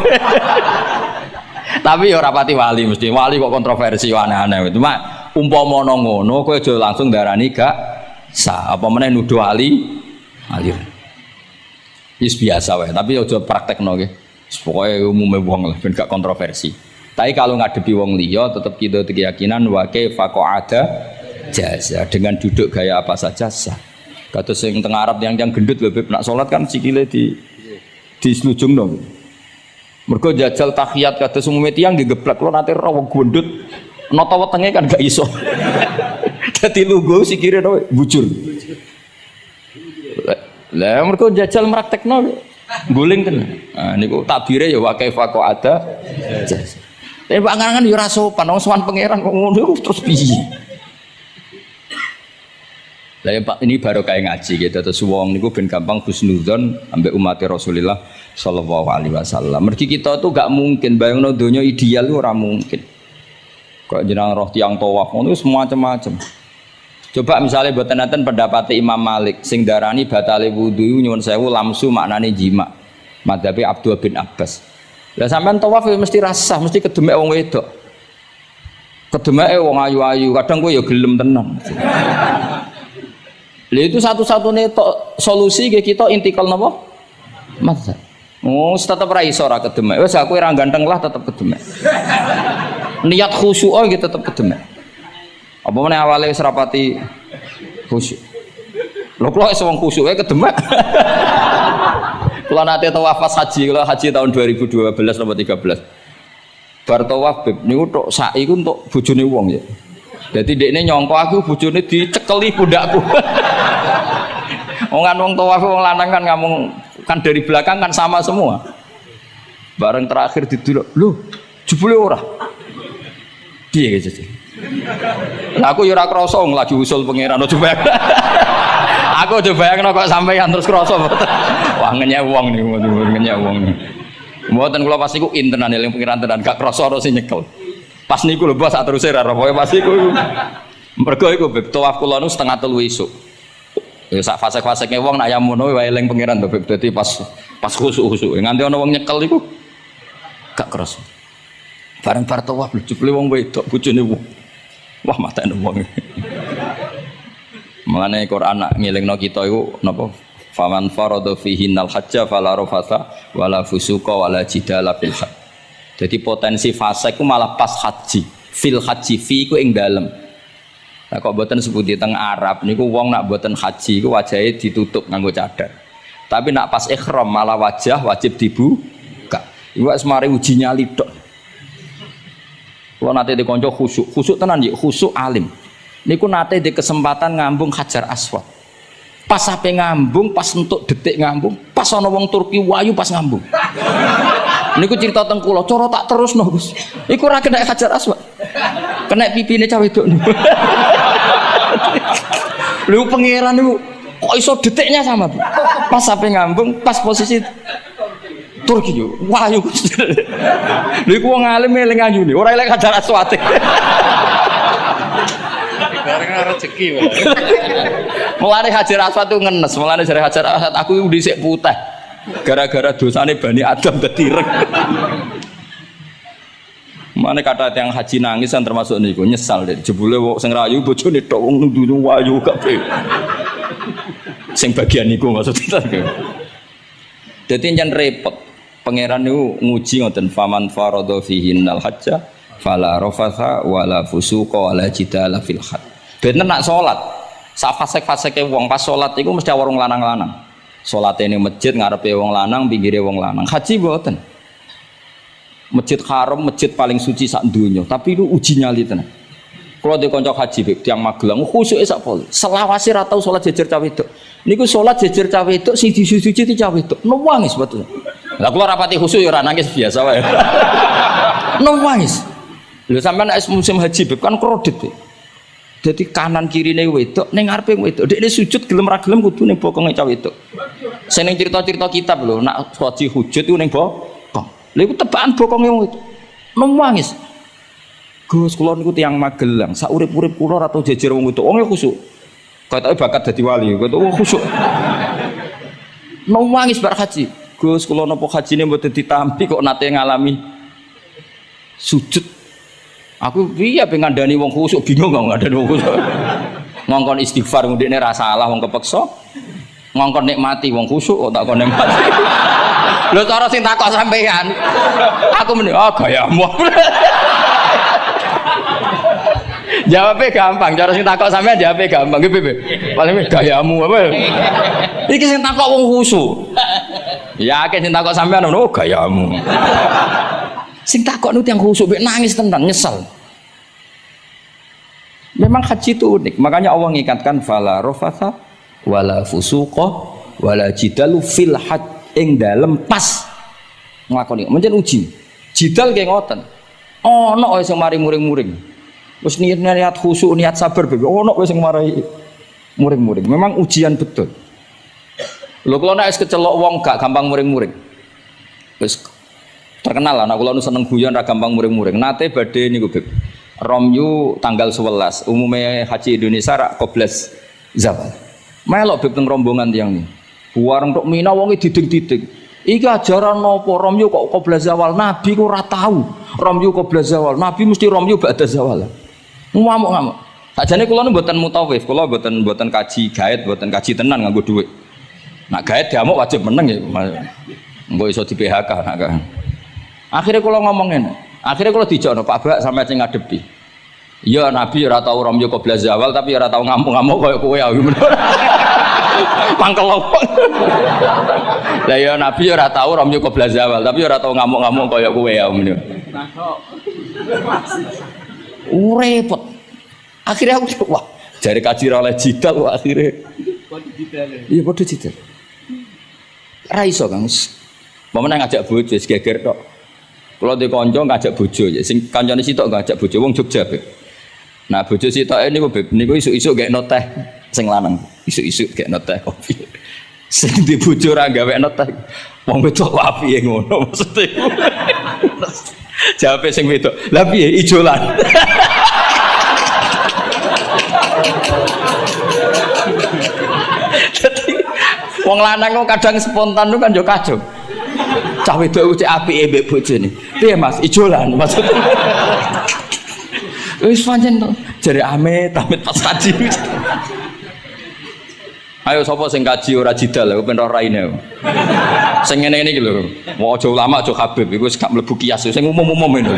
Tapi ya ora pati wali mesti. Wali kok kontroversi aneh-aneh. Cuma umpama ngono kowe aja langsung darani gak sah. Apa meneh nuduh aliran. Wis biasa wae, tapi aja praktekno nggih. Pokoke umume wong lah ben gak kontroversi. Tapi kalau ngadepi wong liya tetep kita keyakinan wa kaifa qa'ada jaza dengan duduk gaya apa saja sah. Kata sing teng Arab yang gendut lho nak salat kan sikile di slujungno. Mergo jajal tahiyat kados umume tiyang nggih geblek kula nate ora wong gendut nata wetenge kan gak iso. Dadi lungguh sikire to bujur. Lah mergo jajal praktekno guling tenan. Nah niku tabire ya wa kaifa qa'ada jaza. Tapi Pak Ngangan ya ora sopan, wong sowan pangeran kok ngono terus piye? Lah ya Pak ini baru kayak ngaji gitu terus wong niku ben gampang husnudzon ambek umat Rasulullah sallallahu alaihi wasallam. Mergi kita tuh gak mungkin bayangno donya ideal itu ora mungkin. Kok jeneng roh tiyang tawaf ngono semua macam-macam. Coba misalnya mboten enten pendapat Imam Malik sing darani batale wudu nyuwun sewu lamsu maknane jima. Madzhabe Abdul bin Abbas. Lah sampean tawaf mesti rasah, mesti kedemek wong wedok. Kedemeke wong ayu-ayu, kadang kowe ya gelem tenan. Lha itu satu-satunya solusi ke kita intikal napa? Mazhab. Oh, tetep ra iso ra kedemek. Wis aku ora ganteng lah tetep kedemek. Niat khusyuk iki tetep kedemek. Apa meneh awale wis rapati khusyuk. Lho kok wis wong khusyuk wae kedemek. Kula nate tawaf haji, kula haji tahun 2012 nomor 13. Bar tawaf beb niku tok sak iku untuk bojone wong ya. Jadi dekne nyongko aku bojone dicekeli pundakku. Wong tawaf wong lanang kan ngomong kan dari belakang kan sama semua. Bareng terakhir didelok, lho jebule ora. Piye gitu. Lah aku ya ora krasa lagi usul pangeran coba. Aku coba bayangno kok sampeyan terus krasa. Wah ngenyek wong niku, ngenyek wong niku. Mboten kula pas niku intenan eling pangeran tenan gak krasa ora sing nyekel. Pas niku lho bos sak teruse ra pokoke pas iku. Mergo iku beb tawaf kula nu setengah 3 isuk. Ya sak fase-faseke wong nak ya ngono wae eling pangeran beb dadi pas khusuk-khusuk. Nganti ana wong nyekel iku gak kerasa. Bareng bar tawaf lho jebule wong wedok bojone wong. Wah matane wong. Mulane Quran nak ngelingno kita iku napa? Faman farada fihinnal hajja fala rafatha wala fusuqa wala jidala fil hajj. Jadi potensi fasik ku malah pas haji. Fil haji fi ku ing dalem. Nah kok mboten sebuti teng Arab niku wong nak mboten haji ku wajahe ditutup nganggo cadar. Tapi nak pas ihram malah wajah wajib dibuka. Iku wis mari uji nyali tok. Kulo nate dikonco khusuk tenan nggih, khusuk alim. Niku nate di kesempatan ngambung Hajar Aswad. Pas sampe ngambung, pas entuk detik ngambung, pas ana wong Turki wayu pas ngambung. Niku cerita teng kula, cara tak terusno Gus. Iku ora kena Hajar Aswad. Kena pipine cah wedok niku. Lho pangeran niku kok iso detiknya sama, Bu. Pas sampai ngambung, pas posisi Turki yo, wahyu. Lha iku wong alim eling ayune, ora elek Hajar Aswad. Bareng rezeki wae. Mulane Hajar Aswad tuh ngenes, mulane jare Hajar Aswad aku dhisik putih. Gara-gara dosane Bani Adam dadi ireng. Mane kata yang haji nangis kan termasuk niku nyesal deh. Jebule wong sing rayu bojone tok wong ndudu wayu kabeh. Sing bagian niku maksudnya. Dadi nyen repot. Pangeran niku nguji ngoten faman faradha fihinnal hajja fala rafatha wala fusuqa wala jidala fil hajj. Bener nak salat. Sak fasek-faseke wong pas salat iku mesti warung lanang-lanang. Salate ning masjid ngarepe wong lanang, pinggire wong lanang. Haji mboten. Masjid Haram, masjid paling suci sak donya, tapi itu uji nyali tenan. Kalau di kanca haji bek tiang Magelang khusuke sak pol. Selawase ra tau salat jejer cawe wedok. Niku salat jejer cawe wedok sing disuci ti cawe wedok. Nangis betul. Lah kula rapati khusyuk ya ora nangis biasa wae. Nangis. Lho sampean nek musim haji beb kan kredit bek. Dadi kanan kirine wedok ning ngarepe wedok. Dekne sujud gelem ra gelem kudu ning bokonge cawe wedok. Sing ning cerita-cerita kitab lho, nak haji hujud iku ning bokong. Lha iku tebakan bokonge wong itu. Nangis. Gus kula niku tiyang Magelang, sak urip-urip kula ora tau jejer wong itu. Wong khusyuk. Katoke bakat dadi wali, katoke khusyuk. Nangis bar haji. Gus kula napa hajine mboten ditampi kok nate ngalami sujud. Aku piye pe ngandani wong khusyuk bingung kok ngandani wong khusyuk. Ngongkon istighfar ndekne ra salah wong kepeksa. Ngongkon nikmati wong khusyuk kok tak kon nikmati. Lho cara sing takok sampean. Aku meni gayamu. Jawabnya gampang, cara sing takok sampean jawabnya gampang. Nggih, Bebe. Paling gayamu apa? Iki sing takok wong khusyuk. Yakin sing takok sampean ngono gayamu. Sing takok niku tiyang khusyuk mek nangis tenan, nyesel. Memang haji itu unik, makanya Allah ngikatkan fala rafatha wala fusuqa wala jidalu fil hajj. Ing dalem pas nglakoni mencen uji jidal kayak ngoten ono wae sing mari muring-muring wis niat khusyuk niat sabar bebe ono wae sing mari muring-muring memang ujian betul lho kula nek wis kecelok wong gak gampang muring-muring wis terkenal lah nek kula nu seneng guyon ra gampang muring-muring nate badhe niku beb Romyu tanggal 11 umume haji Indonesia rak koblas zawal melok beb teng rombongan tiyang niku warung tok Mina wonge diding-diding. Iki ajaran napa Romyu kok qabla zawal? Nabi ku ora tahu. Romyu qabla zawal. Nabi mesti Romyu ba'da zawal. Ngamuk-ngamuk. Sakjane kula nu mboten mutawif, kula mboten kaji gaet, mboten kaji tenan nganggo dhuwit. Nak gaet diamuk wajib meneng ya. Engko iso di PHK nak kan. Akhire kula ngomong ngene. Akhire kula dijono Pak Bak sampe sing ngadepi. Iya Nabi ora tahu Romyu qabla zawal tapi ora tahu ngamuk-ngamuk koyo kowe ya. Mangkel opo. Lah ya Nabi ora tau Romyu qabla zawal, tapi ora tau ngamuk-ngamuk kaya kowe ya ngono. Repot. Akhirnya aku wah, jare kaji ra oleh jidal kok akhire. Padha jidal. Iya padha jidal. Ra iso Kang. Momen ngajak bojo wis geger tok. Kula de kanca ngajak bojo, sing kancane sitok ngajak bojo wong Jogja, Beb. Nah bojo sitoke niku isuk-isuk gekno teh sing lanang. Isuk-isuk gekno teh kopi. Sing di bojo ora gawekno teh. Wong wedok apiye ngono maksude. Jawabe sing wedok, "Lah piye ijolan?" Dadi wong lanang kok kadang spontan kan yo kacau. Cah wedok cek apike mbek bojone. Piye Mas, ijolan maksudnya. Wis pancen to, jare amit pas kaji. Ayo sapa sing kaji ora jidal, aku ben ora raine. Sing ngene-ngene iki lho. Mau aja ulama aja Habib, iku wis gak mlebu kias, sing umum-umum lho.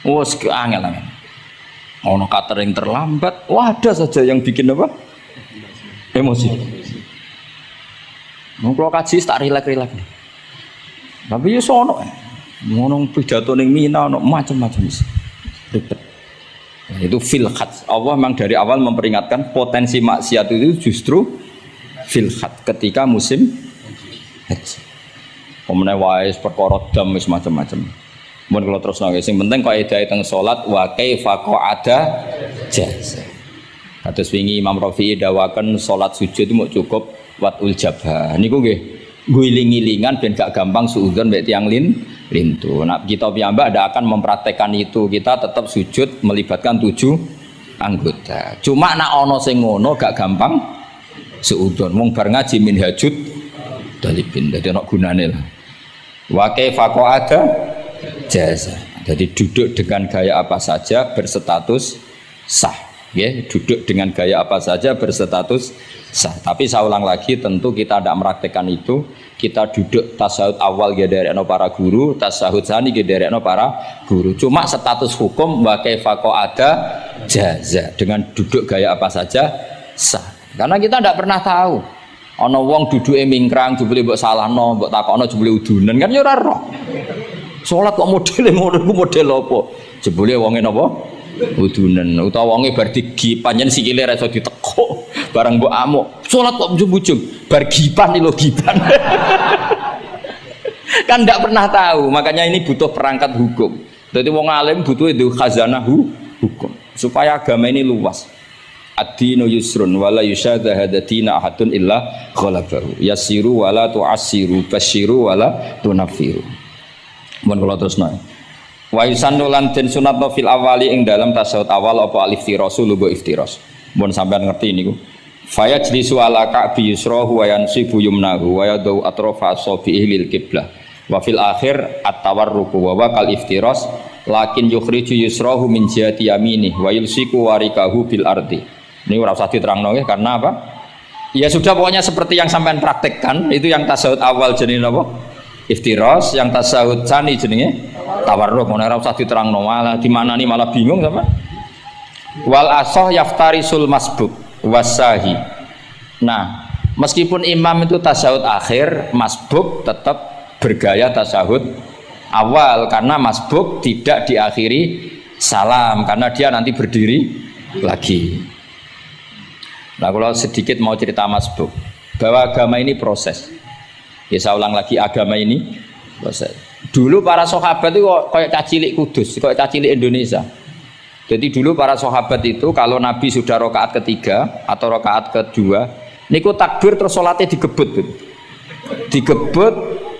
Wes angel. Ono catering terlambat, wah ada saja yang bikin apa? Emosi. Kalau kaji tak rilek-rilek. Tapi yo sono. Ngono pidato ning Mina ono macam-macam wis. Ribet. Itu fil khat. Allah memang dari awal memperingatkan potensi maksiat itu justru fil khat ketika musim haji. Pemene wae perkara dam wis macam-macam. Mun kula terusno sing penting kaidah teng salat wa kaifa qa'ada jaz. Kados wingi Imam Rafi'i dawaken salat sujud itu mau cukup watul jabah. Niku nggih guling-gilingan ben gak gampang suudzon mbek tiyang lintu. Nah, kita piyambak ada akan mempraktekkan itu. Kita tetap sujud melibatkan 7 anggota. Cuma nak ono sing ngono gak gampang suudzon. Wong bar ngaji minhajud dalibin. Dadi ono gunane lah. Wa kaifa qa'ada jaza. Jadi duduk dengan gaya apa saja berstatus sah. Ya, duduk dengan gaya apa saja berstatus sah. Tapi saya ulang lagi, tentu kita tidak meraktekkan itu. Kita duduk tasahud awal gederekno para guru, tasahud sani gederekno para guru. Cuma status hukum wa kaifa qa'ada jaza, dengan duduk gaya apa saja sah. Karena kita tidak pernah tahu. Ana wong duduke mingkrang jebule mbok salahno, mbok takokno jebule udunan kan ya ora roh. Salat kok modele ngono iku model apa? Jebule wonge napa? Udunan utawa wonge bar digi panjen sikile ra iso ditekuk barang mbok amuk salat kok ujug-ujug bar gipan lho gipan. Kan ndak pernah tahu, makanya ini butuh perangkat hukum. Jadi wong alim butuh itu khazanah hukum supaya agama ini luas. Ad-dinu yusrun wala yusyadha hadatina ahadun illa ghalabahu yasiru wala tu'assiru basyiru wala tunaffiru. Mun kula terusno. Wa yusannu lan den sunatno fil awali ing dalam tasawuf awal apa alif tirasul lugo iftiras. Mun sampean ngerti niku. Fayajlisu ala ka'bi yusrahu wa yansibu yumnahu wa yadu atrafa asabihi lil qiblah. Wa fil akhir at-tawarruku wa kal iftiras lakin yukhriju yusrahu min jihati yamini wa yulsiku warikahu bil ardi. Ini ora usah diterangno nggih karena apa? Ya sudah pokoknya seperti yang sampean praktekkan itu yang tasawuf awal jenenge napa? Iftiras, yang tasawuf tsani jenenge tawarruk. Ora usah diterangno malah di mana nih malah bingung sama. Wal asah yaftarisul masbuk wasahi. Nah, meskipun imam itu tasawuf akhir, masbuk tetap bergaya tasawuf awal karena masbuk tidak diakhiri salam karena dia nanti berdiri lagi. Nah, kalau sedikit mau cerita masbuk bahwa agama ini proses. Ya saya ulang lagi, agama ini proses. Dulu para sahabat itu kayak cacilik Kudus, kayak cacilik Indonesia. Jadi dulu para sahabat itu kalau Nabi sudah rakaat ketiga atau rakaat kedua, niku takbir terus sholatnya digebut. Digebut,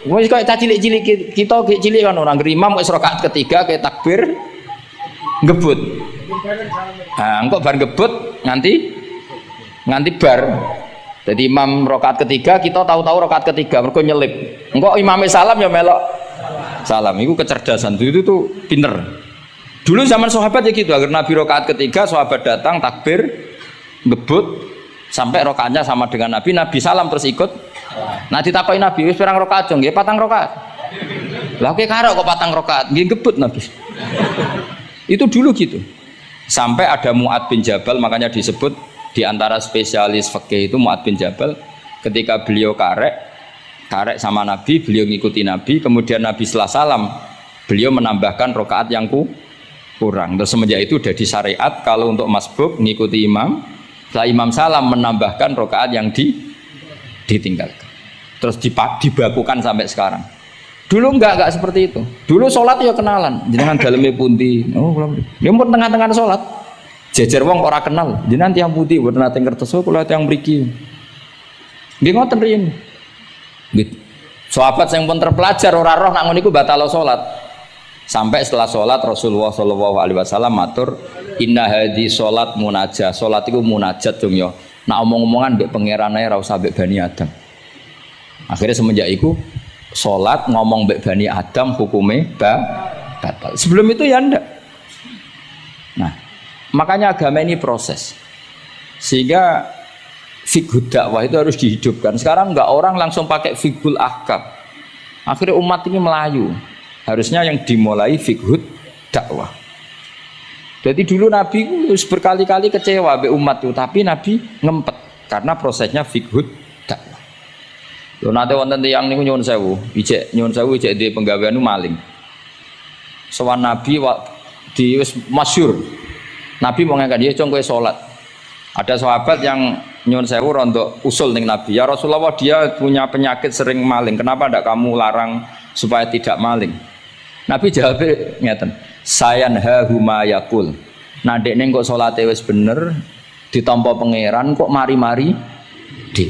wis kayak cacilik-cilik kita cilik kan orang imam wis rakaat ketiga kayak takbir ngebut. Nah, engko bar ngebut nganti bar. Jadi imam rakaat ketiga kita tahu-tahu rakaat ketiga mergo nyelip. Engko imame salam ya melok salam. Itu kecerdasan itu tuh pinter. Dulu zaman sahabat ya gitu, agar Nabi rakaat ketiga sahabat datang takbir ngebut sampai rakaatnya sama dengan Nabi, Nabi salam terus ikut. Nah ditakoki Nabi wis pirang rakaat jong? Nggih 4 rakaat. Lah oke karo kok 4 rakaat, nggih ngebut Nabi. Itu dulu gitu. Sampai ada Mu'ad bin Jabal, makanya disebut di antara spesialis fikih itu Mu'ad bin Jabal, ketika beliau karek sama Nabi, beliau ngikuti Nabi, kemudian Nabi setelah salam beliau menambahkan rakaat yang kurang. Terus semenjak itu udah di syariat kalau untuk masbuk ngikuti imam, setelah imam salam menambahkan rakaat yang ditinggalkan. Terus dibakukan sampai sekarang. Dulu enggak seperti itu. Dulu sholat ya kenalan, jenengan daleme pundi. Oh, belum. Dia pun tengah-tengah sholat. Jejer wong ora kenal. Jenengan tiyang pundi, mboten nate ngertos kula tiyang mriki. Nggih ngoten riyen. Gitu. Sahabat yang pun terpelajar ora roh nak ngono iku batal salat. Sampai setelah sholat Rasulullah Shallallahu Alaihi Wasallam matur inna hadi sholat munajat. Sholat itu munajat dong yo. Nak omong-omongan mbek pangerane ra usah mbek Bani Adam. Akhirnya semenjak itu sholat ngomong mbek Bani Adam hukumnya batal. Sebelum itu ya ndak. Nah, makanya agama ini proses. Sehingga fiqh dakwah itu harus dihidupkan. Sekarang enggak orang langsung pakai fiqhul ahkam. Akhirnya umat ini melayu. Harusnya yang dimulai fiqh dakwah. Jadi dulu Nabi berkali-kali kecewa be umat itu, tapi Nabi ngempet karena prosesnya fiqh dakwah. Lho nate wonten tiyang niku nyuwun sewu, ijek di penggawean maling. Sowan Nabi di wis masyhur. Nabi mau ngangkat dia cong kowe salat. Ada sahabat yang nyuwun sewu rontok usul ning Nabi. Ya Rasulullah, dia punya penyakit sering maling. Kenapa ndak kamu larang supaya tidak maling? Nabi jawab ngeten, sayanha huma yakul. Nah dekne kok salate wis bener, Ditampa pangeran kok mari-mari di.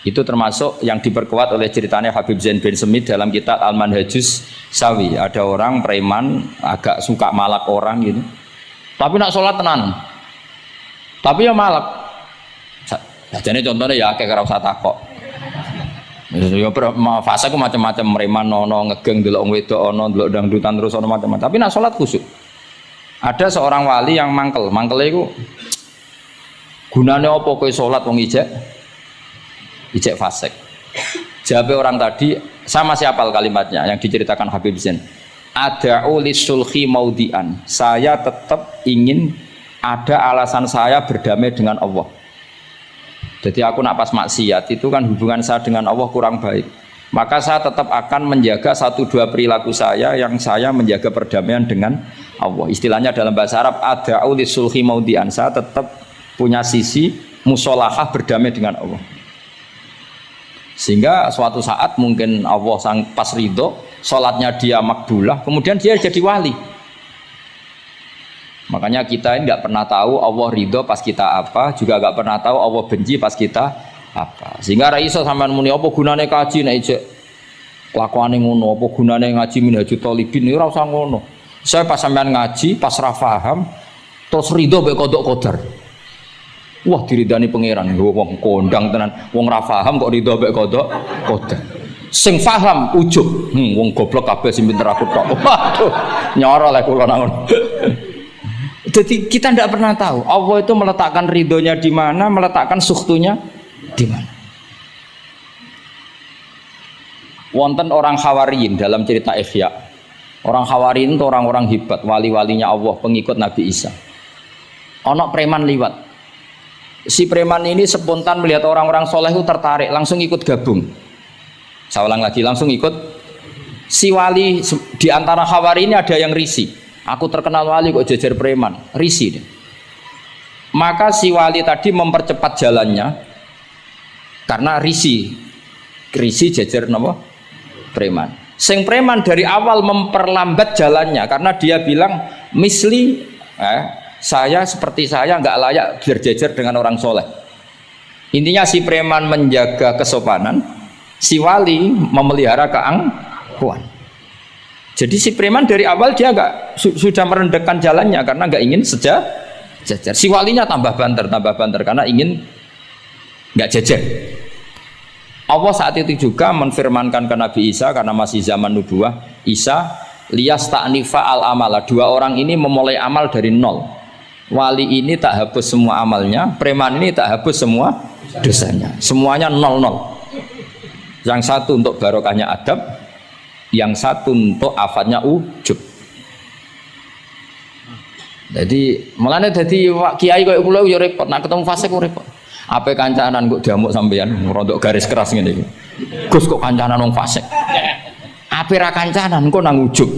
Itu termasuk yang diperkuat oleh ceritanya Habib Zain bin Semit dalam kitab Al-Manhajus Sawi. Ada orang preman agak suka malak orang gitu. Tapi nak sholat tenan. Tapi ya malak. Jadi contohnya ya kayak ora usah takok. Ya fase ku macam-macam preman ono ngegeng delok wong wedok ono delok dangdutan terus ono macam-macam. Tapi nak sholat khusyuk. Ada seorang wali yang mangkele iku gunane apa kowe sholat wong ijek fasik. Jawab orang tadi, sama siapa kalimatnya yang diceritakan Habib Zain. Ada'u lisulhi maudian. Saya tetap ingin ada alasan saya berdamai dengan Allah. Jadi aku nak pas maksiat itu kan hubungan saya dengan Allah kurang baik. Maka saya tetap akan menjaga 1-2 perilaku saya yang saya menjaga perdamaian dengan Allah. Istilahnya dalam bahasa Arab ada'u lisulhi maudian. Saya tetap punya sisi musolahah berdamai dengan Allah. Sehingga suatu saat mungkin Allah sang pas ridho, sholatnya dia makbulah, kemudian dia jadi wali. Makanya kita ini nggak pernah tahu Allah ridho pas kita apa, juga nggak pernah tahu Allah benci pas kita apa. Sehingga raiso sampean muni apa gunane kaji nek ijek kelakuane ngono, apa gunane ngaji Minhajul Thalibin ora usah ngono. Saya pas sampean ngaji, pas ra paham, terus ridho mek kodok kodar. Wah diridani pangeran, wong kondang tenan, wong ra paham kok ridho mek kodok kodar. Sing paham ujug, wong goblok kabeh sing pinter aku tok. Waduh, nyoro lek kula nang. Jadi kita tidak pernah tahu Allah itu meletakkan ridhonya di mana, meletakkan sukhtunya di mana. Wonten orang Hawariyin dalam cerita Ihya. Orang Hawariyin itu orang-orang hebat, wali-walinya Allah, pengikut Nabi Isa. Ono preman liwat. Si preman ini spontan melihat orang-orang soleh itu tertarik, langsung ikut gabung. Saya ulang lagi, langsung ikut. Si wali di antara Hawari ini ada yang risih. Aku terkenal wali kok jejer preman, risih deh. Maka si wali tadi mempercepat jalannya karena risih jejer napa? Preman. Sing preman dari awal memperlambat jalannya karena dia bilang misli saya seperti saya nggak layak berjejer dengan orang soleh. Intinya si preman menjaga kesopanan, si wali memelihara keangkuhan. Jadi si preman dari awal dia nggak sudah merendahkan jalannya karena nggak ingin sejajar. Si walinya tambah banter karena ingin nggak jejer. Allah saat itu juga menfirmankan ke Nabi Isa karena masih zaman nubuah, Isa liyas ta'nifa al amala. 2 orang ini memulai amal dari nol. Wali ini tak hapus semua amalnya, preman ini tak hapus semua dosanya. Semuanya 0-0. Yang satu untuk barokahnya adab, yang satu untuk afatnya ujub. Jadi mulane dadi kiai koyo kula yo repot, nak ketemu fase kok repot. Ape kancanan kok diamuk sampean rontok garis keras ngene iki. Gus kok kancanan wong fasik. Ape ra kancanan kok nang ujub.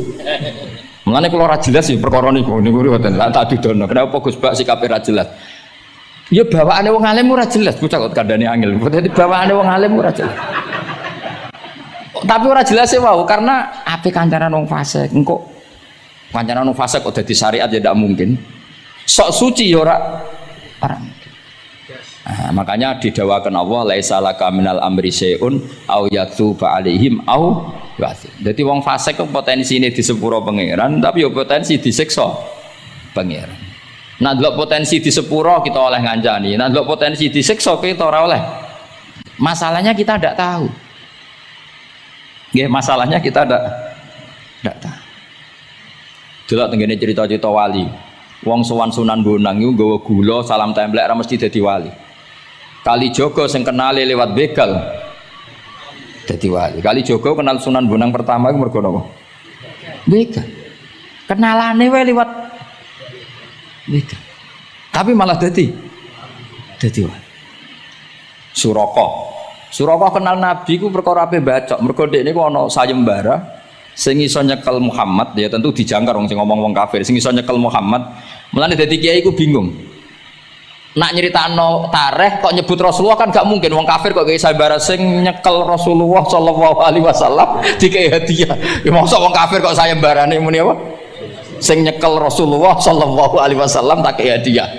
Mulane kula ora jelas ya perkara niku mboten tak didono. Kenapa Gus Bak sikape ra jelas? Ya bawaane wong alim ora jelas, bocah kok kandhane angel. Dadi bawaane wong alim ora jelas. Tapi ora jelas e wau karena ape kancanan wong fasik. Engko kancanan wong fasik kok dadi syariat ya ndak mungkin. Sok suci ya ora. Nah, makanya didawakan Allah laisa laka minal amri syai'un au yatuba alaihim au ya'ti. Dadi wong fasik kok potensine di sepuro pangeran tapi ya potensi disiksa pangeran. Nah ndelok potensi di sepuro kita oleh ngancani, nah ndelok potensi disiksa kita ora oleh. Masalahnya kita ndak tahu. Nggih, masalahnya kita ndak tahu. Delok tengene cerita-cerita wali. Wong sowan Sunan Bonang iku nggawa gula salam templek ra mesti dadi wali. Kali Jogo sing kenali lewat begal dadi wali. Kali Jogo kenal Sunan Bonang pertama iku mergo napa? Begal. Kenalane wae lewat begal. Tapi malah dadi wali. Suraka kenal Nabi ku perkara ape bacok. Mergo dekne ku ana sayembara sing iso nyekel Muhammad, ya tentu dijangkar wong sing ngomong wong kafir, sing iso nyekel Muhammad. Mulane dadi kiai ku bingung. Nak nyeritakno tareh kok nyebut Rasulullah kan gak mungkin wong kafir kok gawe sayembara sing nyekel Rasulullah sallallahu alaihi wasallam dikei hadiah. Ya mosok wong kafir kok sayembarane muni apa? Sing nyekel Rasulullah sallallahu alaihi wasallam tak kei hadiah.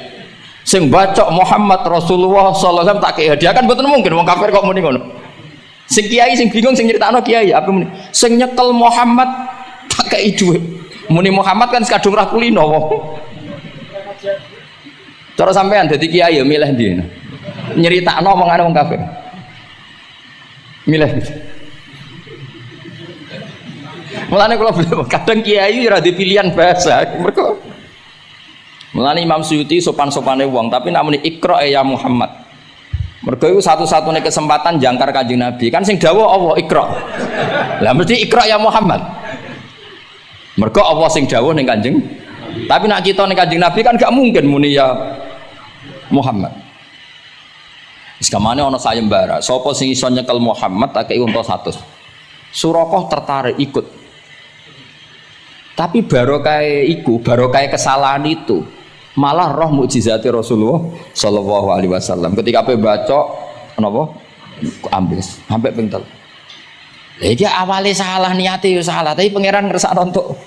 Sing bacok Muhammad Rasulullah sallallahu alaihi wasallam tak kei hadiah kan mboten mungkin wong kafir kok muni ngono. Sing kiai sing bingung sing nyritakno kiai apa muni sing nyekel Muhammad tak kei dhuwit. Muni Muhammad kan kadung ra kulino wong. Cara sampean dadi kiai ya milih ndi. Nyritakno omongane wong kafir. Milih. Mulane kula kadang kiai ora di pilihan bahasa. Mergo mulane Imam Suyuti sopan-sopane wong, tapi nak muni Iqra ya Muhammad. Mergo iku satu-satunya kesempatan jangkar Kanjeng Nabi. Kan sing dawuh Allah Iqra. Lah mesti Iqra ya Muhammad. Mergo Allah sing dawuh ning Kanjeng. Tapi nak kita ning Kanjeng Nabi kan gak mungkin muni ya Muhammad. Wis kamane ana sayembara, sapa sing iso nyekel Muhammad tak kei unta 100. Surakoh tertarik ikut. Tapi barokah iku, barokah kesalahan itu malah roh mukjizati Rasulullah sallallahu alaihi wasallam. Ketika ape baca napa ambles sampai ping 3. Lah iki awale salah niate yo salah, tapi pangeran ngersakno untuk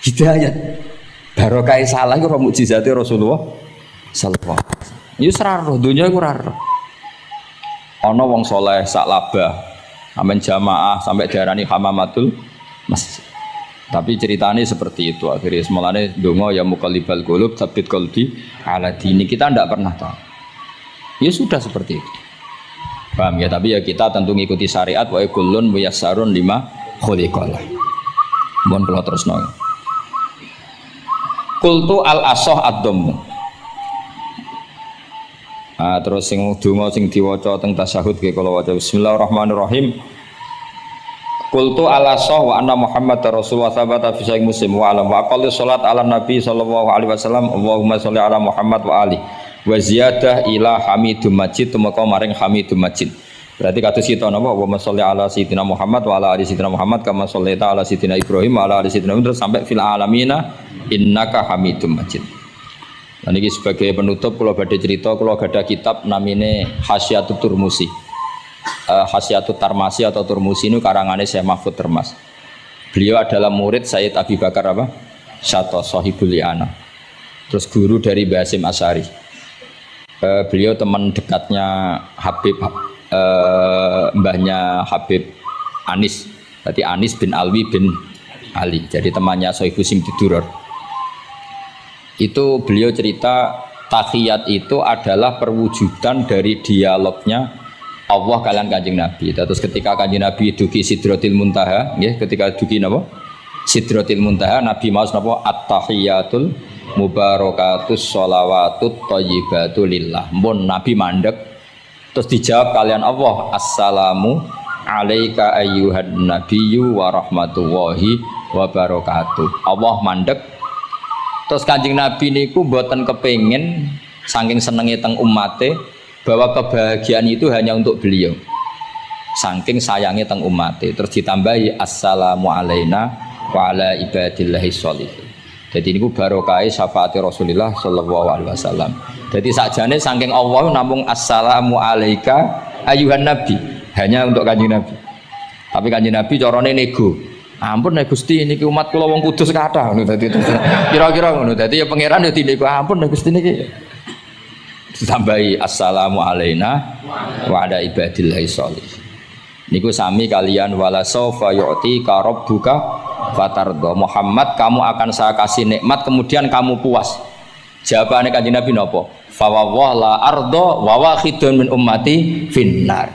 hidayat. Barokah salah iku roh mukjizati Rasulullah sallallahu alaihi wasallam. Yo ora roh donya iku ora roh. Ana wong saleh sak labah, amen jamaah sampai diarani hamamatul masjid. Tapi ceritanya seperti itu akhirnya semalane dongo ya muqallibal qulub tsabbit qalbi ala dini kita tidak pernah tahu. Ya sudah seperti itu. Paham ya, tapi ya kita tentu ngikuti syariat wa kullun muyassarun lima khuliqalah. Mohon kula terusno. Qultu al asah ad-dhamm. Terus sing donga sing diwaca teng tasyahud nggih kula waca bismillahirrahmanirrahim. Qultu ala sah wa anna Muhammad Rasulullah sabata fi sahih Muslim wa alam wa aqalli salat ala Nabi sallallahu alaihi wasallam Allahumma sholli ala Muhammad wa ali wa ziyadah ila Hamidum Majid tumeka maring Hamidum Majid. Berarti kados kita napa Allahumma sholli ala sayyidina Muhammad wa ala ali sayyidina Muhammad kama shollaita ala sayyidina Ibrahim wa ala ali sayyidina Ibrahim sampai fil alamina innaka Hamidum Majid. Lan iki sebagai penutup kula badhe cerita kula gadah kitab namine Hasyatut Turmusi. Hasyatut Tarmasi atau Turmusi ini karangannya Syekh Mahfud Termas. Beliau adalah murid Sayyid Abi Bakar apa? Syato Sohibul Li'ana. Terus guru dari Basim Asyari. Beliau teman dekatnya Habib, mbahnya Habib Anis. Berarti Anis bin Alwi bin Ali. Jadi temannya Sohibu Simtiduror. Itu beliau cerita tahiyat itu adalah perwujudan dari dialognya Allah kalian Kanjeng Nabi. Terus ketika Kanjeng Nabi dugi Sidratil Muntaha, nggih, ketika dugi napa? Sidratil Muntaha, Nabi maos napa? At-tahiyatul mubarakatus sholawatut thayyibatu lillah. Mun Nabi mandek terus dijawab kalian Allah, Assalamu alayka ayyuhan nabiyyu wa rahmatullahi wa barakatuh. Allah mandek. Terus Kanjeng Nabi niku mboten kepengin saking senenge teng umate bahwa kebahagiaan itu hanya untuk beliau. Saking sayangnya teng umatnya. Terus ditambahi assalamu alaina wa ala ibadillahi sholihin. Jadi ini barokah syafaati Rasulullah sallallahu alaihi wasallam. Jadi sakjane saking Allah namung assalamu alaika ayuhan nabi, hanya untuk Kanjeng Nabi. Tapi Kanjeng Nabi carane nego. Ampun nek Gusti niki umat kula wong kudus kathah ngono dadi kira-kira ngono. Dadi ya pangeran ya dinego ampun nek Gusti niki ditambahi assalamu alaina wa ala ibadillahi sholihin. Niku sami kalian wala saufa yu'tika rabbuka fatardo. Muhammad kamu akan saya kasih nikmat kemudian kamu puas. Jawabannya Kanjeng Nabi napa? Fa la ardo wa wahidun min ummati finnar.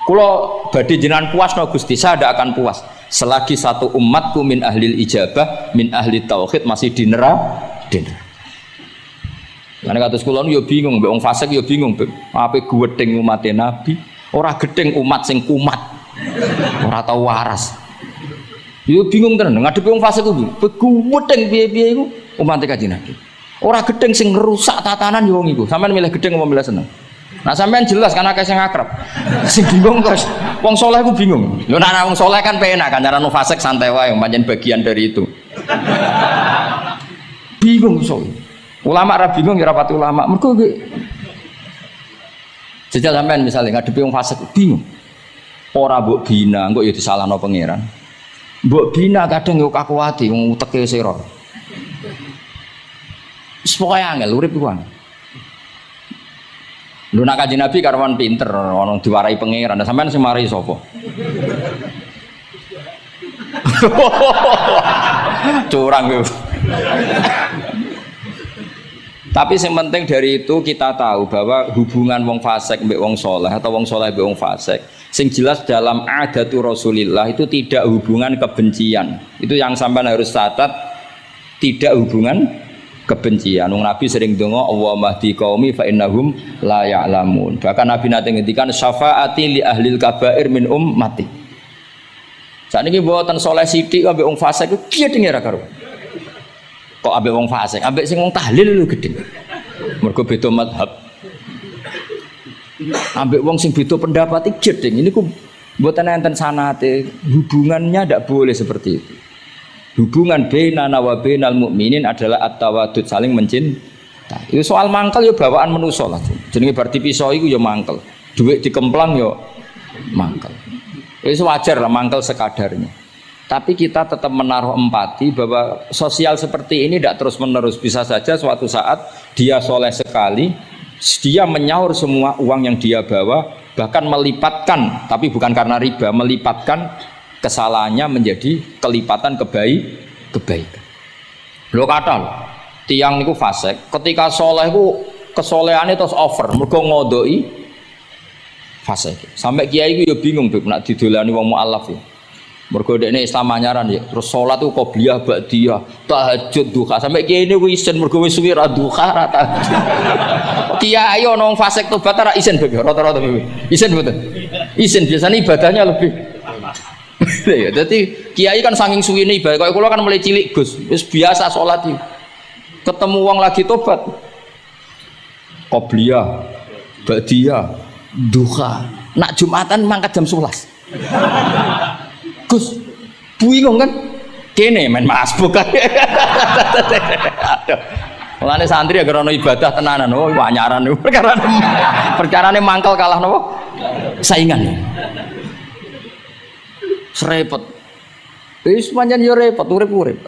Kula badhe jenengan puas no Gusti, saya tidak akan puas selagi satu umatku min ahlil ijabah min ahli tauhid masih di neraka. Karena kados kula yo bingung, mbek wong fasik yo bingung, ape gedeng umat Nabi, ora gedeng umat sing kumat. Ora tau waras. Yo bingung tenan ngadepi wong fasik ku. Gedeng piye-piye iku umat Kanjeng Nabi. Ora gedeng sing ngerusak tatanan yo wong iku. Sampeyan milih gedeng apa milih seneng? Nah sampeyan jelas kan akeh sing akrab. Sing bingung terus wong saleh ku bingung. Lho nek wong saleh kan penak kan cara wong fasik santai wae pancen bagian dari itu. Bingung so. Ulama ra bingung ya rapati ulama. Mergo jajal sampean misalnya ngadepi wong fasik bingung. Ora mbok bina, engko ya disalahno pangeran. Mbok bina kadang yo kakuwati wong uteke sira. Wis pokoke angel urip iku. Lho nak Kanjeng Nabi karwan pinter, ono diwarai pangeran. Sampeyan sing mari sapa? Curang yo. Tapi yang penting dari itu kita tahu bahwa hubungan wong fasik mbek wong soleh atau wong soleh mbek wong fasik, sing jelas dalam adatu Rasulillah itu tidak hubungan kebencian. Itu yang sampean harus catat, tidak hubungan kebencian. Wong Nabi sering donga Allahumma hdi qaumi fa innahum la ya'lamun. Bahkan Nabi nate ngendikan syafaati li ahlil kabair min ummati. Sakniki mboten soleh sithik ambek wong fasik ku kiye dene ra karo. Kok ambek wong fasik, ambek sing wong tahlil lho gedhe. Mergo beda mazhab. Ambek wong sing beda pendapat iki gedhe. Ini ku mboten enten sanate, hubungannya ndak boleh seperti itu. Hubungan bainana wa bainal mukminin adalah at-tawaddud, saling mencintai. Itu soal mangkel ya bawaan manusa lah. Jenenge bar dipisah iku ya mangkel. Dhuwit dikemplang ya mangkel. Itu wajar lah mangkel sekadarnya. Tapi kita tetap menaruh empati bahwa sosial seperti ini tidak terus menerus. Bisa saja suatu saat dia soleh sekali, dia menyaur semua uang yang dia bawa, bahkan melipatkan, tapi bukan karena riba, melipatkan kesalahannya menjadi kelipatan kebaikan. Lo kata lo, tiang niku fasik, ketika soleh ku kesolehannya terus over, mergo ngodoi fasik. Sampai kiai ku ya bingung tuh, nak didolani wong mualaf ya. Mergo dekne Islam anyaran ya, terus salat ku qobliyah ba'diyah, tahajud duha. Sampai kiai ini ku isen mergo wis suwi ra duha ra tahajud. Kiai ana wong fasik tobat ra isen rata-rata isen mboten. Isen biasanya ibadahnya lebih. Ya, jadi kiai kan saking suwine ibadah. Kaya kula kan mulai cilik Gus, wis biasa salat iki. Ketemu wong lagi tobat. Qobliyah, ba'diyah, duha. Nak Jumatan mangkat jam 11. Gus, bingung kan? Kene main masbuk kan? Mulane santri agar ono ibadah tenanan, oh wanyaran perkarane mangkel kalah napa? Saingan. Serepet. Wis pancen yo repot urip-urip.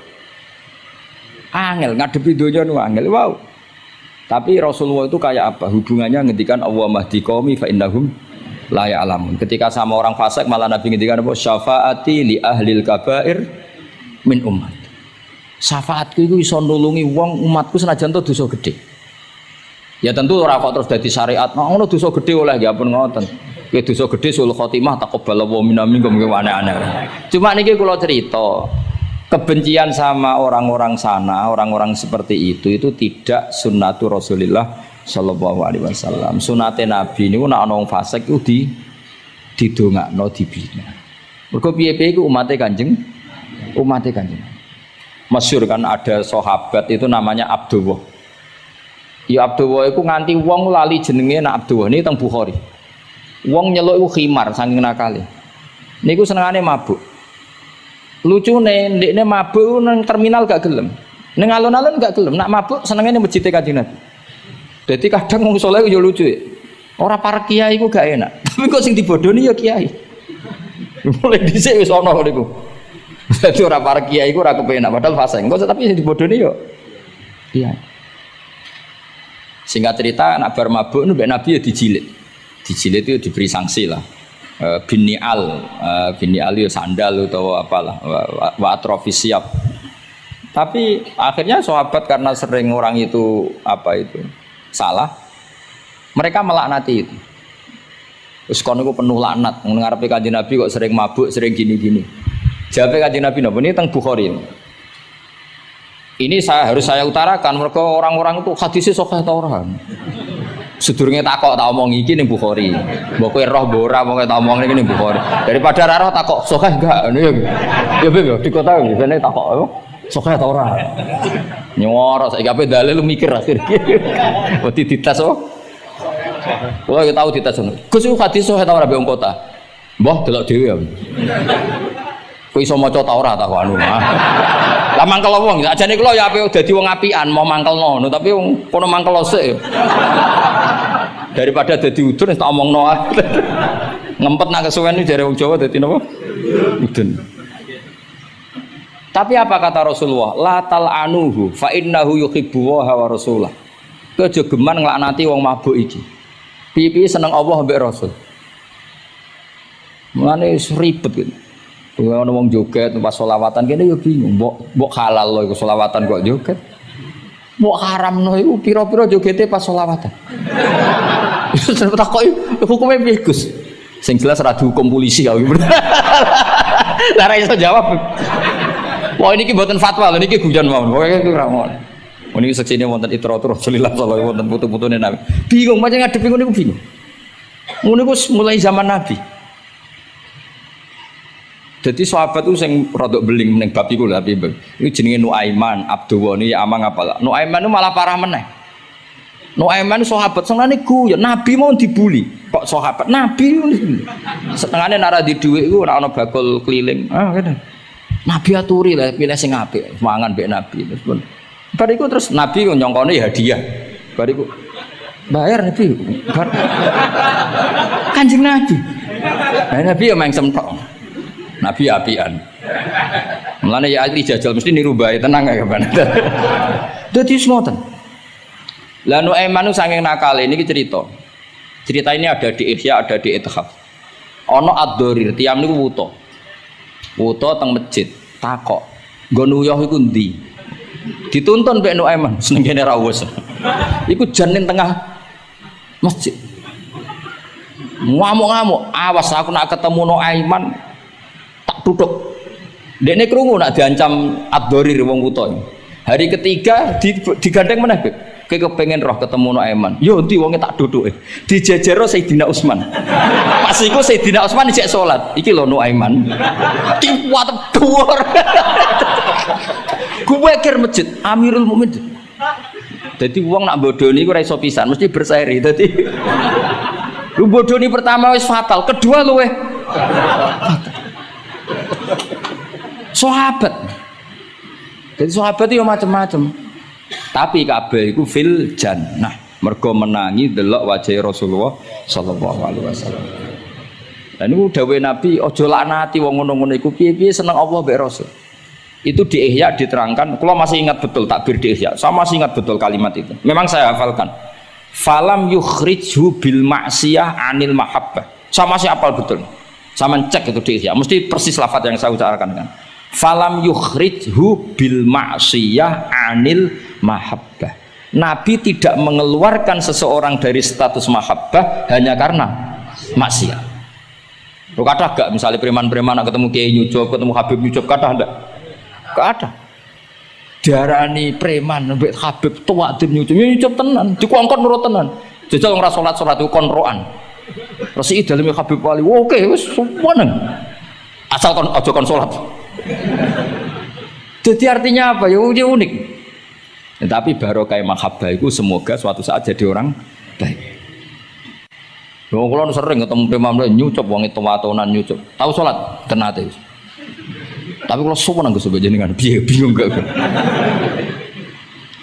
Angel ngadepi donya nu angel. Wow. Tapi Rasulullah itu kayak apa? Hubungannya ngendikan Allahumma hdi qaumi fa innahum la ya'lamun. Ketika sama orang fasik malah Nabi ngendikan apa? Syafaati li ahlil kabair min ummat. Syafaatku iku iso nulungi wong umatku senajan to dosa gedhe. Ya tentu ora kok terus dadi syariat. Ngono dosa gedhe oleh ya pun ngoten. Kowe dosa gedhe sul khotimah taqabbalallahu minna minkum aneh-aneh. Cuma niki kula cerita, kebencian sama orang-orang sana, orang-orang seperti itu tidak sunnatur Rasulillah sallallahu alaihi wasallam. Sunate Nabi niku nek ana wong fasik iku didongakno dibina. Mergo piye-piye iku umate Kanjeng. Masyhur kan ada sahabat itu namanya Abdullah. Ya Abdullah iku nganti wong lali jenenge nak Abdullah niki teng Bukhari. Wong nyeluk iku khimar saking nakale. Niku senengane mabuk. Lucune ndekne mabuk nang terminal gak gelem. Ning alun-alun gak gelem, nak mabuk senenge ning masjid Kanjeng Nabi. Jadi kadang wong saleh yo lucu ya. Ora para kiai ku gak enak. Tapi kok sing dibodoni ya kiai. Mulai dhisik wis ana niku. Dadi ora para kiai ku ora kepenak padahal fase. Engko tapi sing dibodoni yo kiai. Singkat cerita anak bar mabuk mbek Nabi ya dijilid. Dijilid itu diberi sanksi lah. Binial ya sandal atau apalah wa atrofis siap. Tapi akhirnya sahabat karena sering orang itu salah, mereka melaknati itu. Terus kono iku penuh laknat, ngarepe Kanjeng Nabi kok sering mabuk, sering gini-gini. Jawabe Kanjeng Nabi napa ini teng Bukhari. Ini harus saya utarakan mereka orang-orang itu hadisnya sahih ta ora. Sedurunge takok tak omong iki ning Bukhari. Mbok kowe roh mbok ora mongko tak omong iki ning Bukhari. Daripada ra roh takok sahih enggak ngono ya. Ya Beb yo di kota biasane takok apa? Sahih ta ora. Nyoro saiki ape dalil lu mikir akhir iki. Wedi dites oh. Wah, kita tahu dites ngono. Gus iku hadis sahih ta ora be wong kota. Mbah delok dhewe ya. Kowe iso maca ta ora tak anu. Lah mangkel wong, ajane kula ya ape dadi wong apian mau mangkelno ngono, tapi wong kono mangkel sik. Daripada dadi udun tak omongno ae. Ngempet nak kesuwen jare wong Jawa dadi napa? Udun. Tapi apa kata Rasulullah? La tal'anuhu fa innahu yuhibbu wa rasulah. Kowe aja geman nglaknati wong mabuk iki. Piye-piye seneng Allah mbek Rasul. Mulane ribet gitu. Ono wong joget pas selawatan kene yo bingung, mbok halal lho iku selawatan kok joget. Mbok haramno iku pira-pira jogete pas selawatan. Terus takoki hukume piye Gus? Sing jelas ora dihukum polisi kok. Lah ra iso jawab. Wah niki mboten fatwa lho niki guyon mawon. Pokoke iku ora ngono. Niki seksine wonten itratur Rasulullah sallallahu alaihi wonten putu-putune Nabi. Bingung pancen ngadepi ngono niku bingung. Ngono niku mulai zaman Nabi. Jadi sahabat itu sing rodok beling ning bab iku lho tapi iku jenenge Nuaiman, Abdulwani Amang apalah. Nuaiman itu malah parah meneh. Nuaiman sahabat senengane guyon, Nabi mau dibuli. Kok sahabat Nabi setengahnya nara di dhuwit iku ora ana bakul keliling. Ah ngene. Nabi aturi lah pilih sing apik, mangan mbek Nabi terus pun. Bariku terus Nabi nyongkone ya hadiah. Bariku bayar Nabi. Kanjeng Nabi. Nah, Nabi ya mengsem tok. Nabi apian. Mulane ya ahli jajal mesti niru bae tenang ya kapan. Dadi semoten. Lah Nuaiman saking nakale niki cerita. Cerita ini ada di Ihya, ada di Ithaf. Ana ad-Dharir, tiyang niku wuta. Wuta teng masjid, takok. Nggon uyah iku ndi? Dituntun mbek Nuaiman, seneng kene ra wis. Iku jan ning tengah masjid. Ngamuk-ngamuk, awas aku nak ketemu Nuaiman tak tutuk. Dekne krungu nak diancam ad-Dharir wong wuta. Hari ketiga digandeng meneh, Beb. Kowe kepengin roh ketemu Nuaiman. Yo endi wonge tak duduke. Dijejero Sayyidina Utsman. Pas iku Sayyidina Utsman isih salat. Iki lho Nuaiman. Kuwat dhuwur. Kuwe kir masjid Amirul Mukminin. Dadi wong nak bodoni iku ora iso pisan, mesti berseri. Dadi lu bodoni pertama wis fatal, kedua luweh sahabat. Jadi sahabat itu macam-macam. Tapi kabeh iku fil jannah. Mergo menangi delok wajah Rasulullah sallallahu alaihi wasallam. Lah niku dawuh Nabi aja laknati wong ngono-ngono iku piye-piye seneng Allah mbek Rasul. Itu di Ihya diterangkan, kalau masih ingat betul takbir di Ihya, saya masih ingat betul kalimat itu. Memang saya hafalkan. Falam yukhrijhu bil ma'siyah anil mahabbah. Saya masih hafal betul. Saya cek itu di Ihya, mesti persis lafaz yang saya ucapkan kan. Falam yukhrijhu bil ma'siyah anil mahabbah. Nabi tidak mengeluarkan seseorang dari status mahabbah hanya karena maksiat. Lo kata gak misalnya preman-preman ketemu Kiai Nyucup, ketemu Habib Nyucup, kata enggak? Gak ada. Diarani preman mbek Habib tua tim Nyucup tenan, dikongkon nurut tenan. Jajal ora salat-salat itu konroan. Resi daleme Habib Wali. Oke, wis suweneng. Asal kon aja kon salat. Jadi artinya apa? Ya unik. Ya, tapi barokah mahabbah itu semoga suatu saat jadi orang baik. Wong kula sering ketemu preman Nyucup wong tua-tuanan Nyucup. Tahu salat tenate. Tapi kalau semua nanggus sebenarnya bingung gak?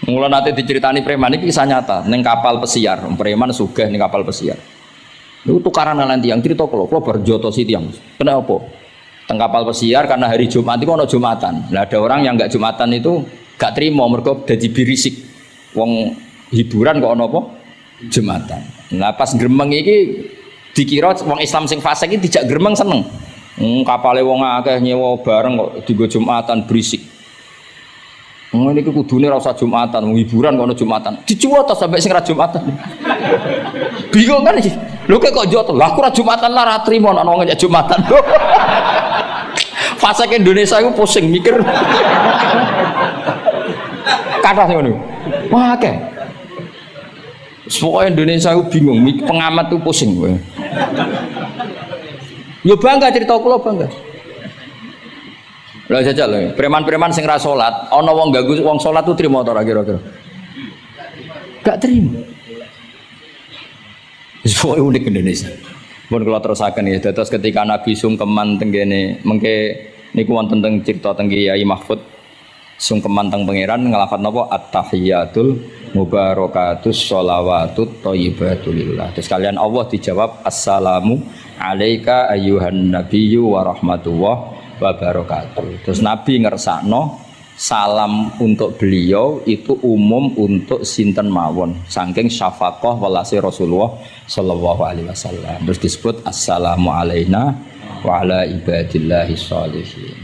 Mulai nanti diceritani preman ini kisah nyata. Neng kapal pesiar, preman sugih neng kapal pesiar. Itu tukaran nanti yang cerita kalau berjoto si tiang. Kenapa? Teng kapal pesiar karena hari Jumat itu ada Jumatan. Nah ada orang yang nggak Jumatan itu gak terima mereka jadi birisik. Wong hiburan kok ono apa? Jumatan. Nah pas gremeng ini dikira wong Islam sing fasik ini tidak gremeng seneng. Kapale wong akeh nyewa bareng kok dienggo Jumatan berisik. Ngene iki kudune ora usah Jumatan, hiburan kok ono Jumatan. Dicuwot to sampai sing ra Jumatan. Bingung kan iki. Lho kok joto. Lah aku ra Jumatan lah ra trimo nek wong Jumatan. Fase ke Indonesia iku pusing mikir. Kathah sing ngono. Wah akeh. Semua Indonesia iku bingung, pengamat tuh pusing kowe. Yo bangga cerita kula bangga. Lah jajal lho, preman-preman sing ra salat, ana wong ganggu wong salat tuh trimo ta ora kira-kira? Gak trimo. Wis unik Indonesia. Mun kula terusaken ya, dados ketika Nabi sungkeman teng kene mengke niku wonten teng cerita teng Kiai Mahfud sungkeman teng pangeran nglafat napa at-tahiyatul mubarakatus sholawatut thayyibatulillah. Terus kalian Allah dijawab assalamu alaika ayyuhan nabiyyu wa rahmatullah wa barakatuh. Terus Nabi ngersakno salam untuk beliau itu umum untuk sinten mawon saking syafaqah welase Rasulullah sallallahu alaihi wasallam. Terus disebut assalamu alaina wa ala ibadillahi sholihin.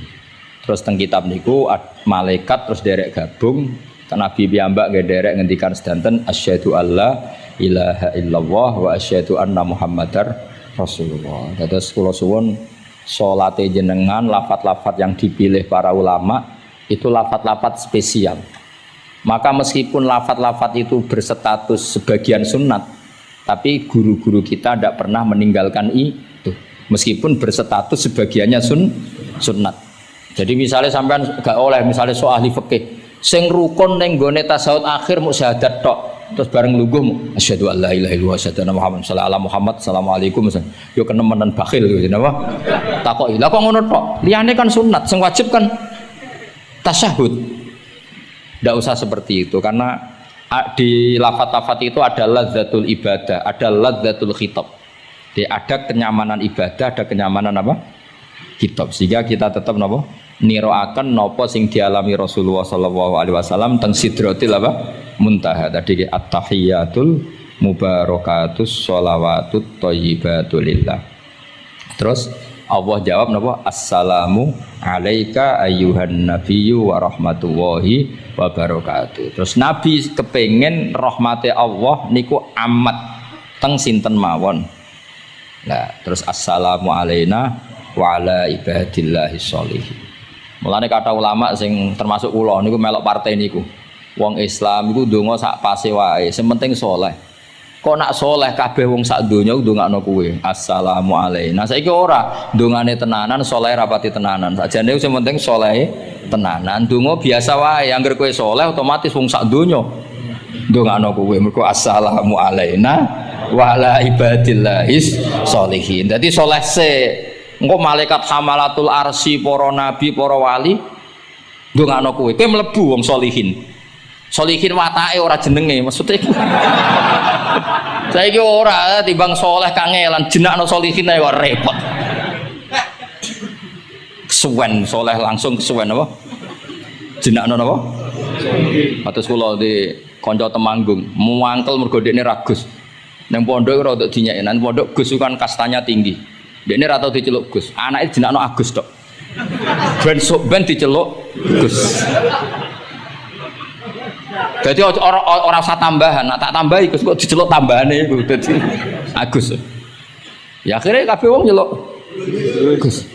Terus teng kitab niku malaikat terus derek gabung Nabi piyambak nggih derek ngendikan sedanten asyhadu alla ilaha illallah wa asyhadu anna muhammadar rasulullah. Dados kula suwun salate jenengan lafat-lafat yang dipilih para ulama itu lafat-lafat spesial. Maka meskipun lafat-lafat itu berstatus sebagian sunat, tapi guru-guru kita tidak pernah meninggalkan itu. Meskipun berstatus sebagiannya sunnat. Jadi misalnya sampean gak oleh misalnya soal ahli fikih sing rukun ning gone tasawuf akhir mu syahadat tok terus bareng lungguh asyhadu alla ilaha illallah asyhadu anna muhammad assalamualaikum yo kenemenan bakhil yo napa takoki lha kok ngono tok liyane kan sunat sing wajib kan tasyahud. Tidak usah seperti itu karena di lafaz-lafaz itu ada lazzatul ibadah, ada lazzatul khitab. Jadi ada kenyamanan ibadah, ada kenyamanan apa? Khitab. Sehingga kita tetap napa? Niroaken napa sing dialami Rasulullah sallallahu alaihi wasallam teng sidratil apa? Muntaha. Tadi at-tahiyatul mubarakatus sholawatut thayyibatul lillah. Terus Allah jawab napa? Assalamu alaika ayyuhan nabiyyu wa rahmatullahi wa barakatuh. Terus Nabi kepengen rahmate Allah niku amat teng sinten mawon. Nah, terus assalamu alaina wa ala ibadillahi sholihin. Mulane kata ulama sing termasuk kula niku melok partai niku. Wong Islam iku ndonga sak pase wae, sing penting saleh. Kok nak soleh kabeh wong sak donya ndongakno kuwe assalamu alaina. Saiki ora ndongane tenanan soleh rapati tenanan sakjane sing penting soleh tenanan ndonga biasa wae angger kowe soleh otomatis wong sak donya ndongakno kuwe mergo assalamu alaina wa ala ibadillahis sholihin. Dadi soleh se engko malaikat hamalatul arsy para nabi para wali ndongakno kuwe kowe mlebu wong sholihin. Sholihin watake ora jenenge maksudnya saiki ora timbang soleh kangelan jenakno sholihin ae kok repot. Kesuwen soleh langsung kesuwen apa? Jenakno napa? Atus kula di kanca Temanggung, muangkel mergo dekne ragus. Nang pondok ora untuk dinyeki, nang pondok Gus kan kastanya tinggi. Dekne ra tau diceluk Gus, anake jenakno Agus tok. Ben diceluk Gus. Jadi orang usah tambahan, nak tak tambahi Gus kok diceluk tambahane iku dadi Agus. Ya akhirnya kabeh wong nyeluk Gus.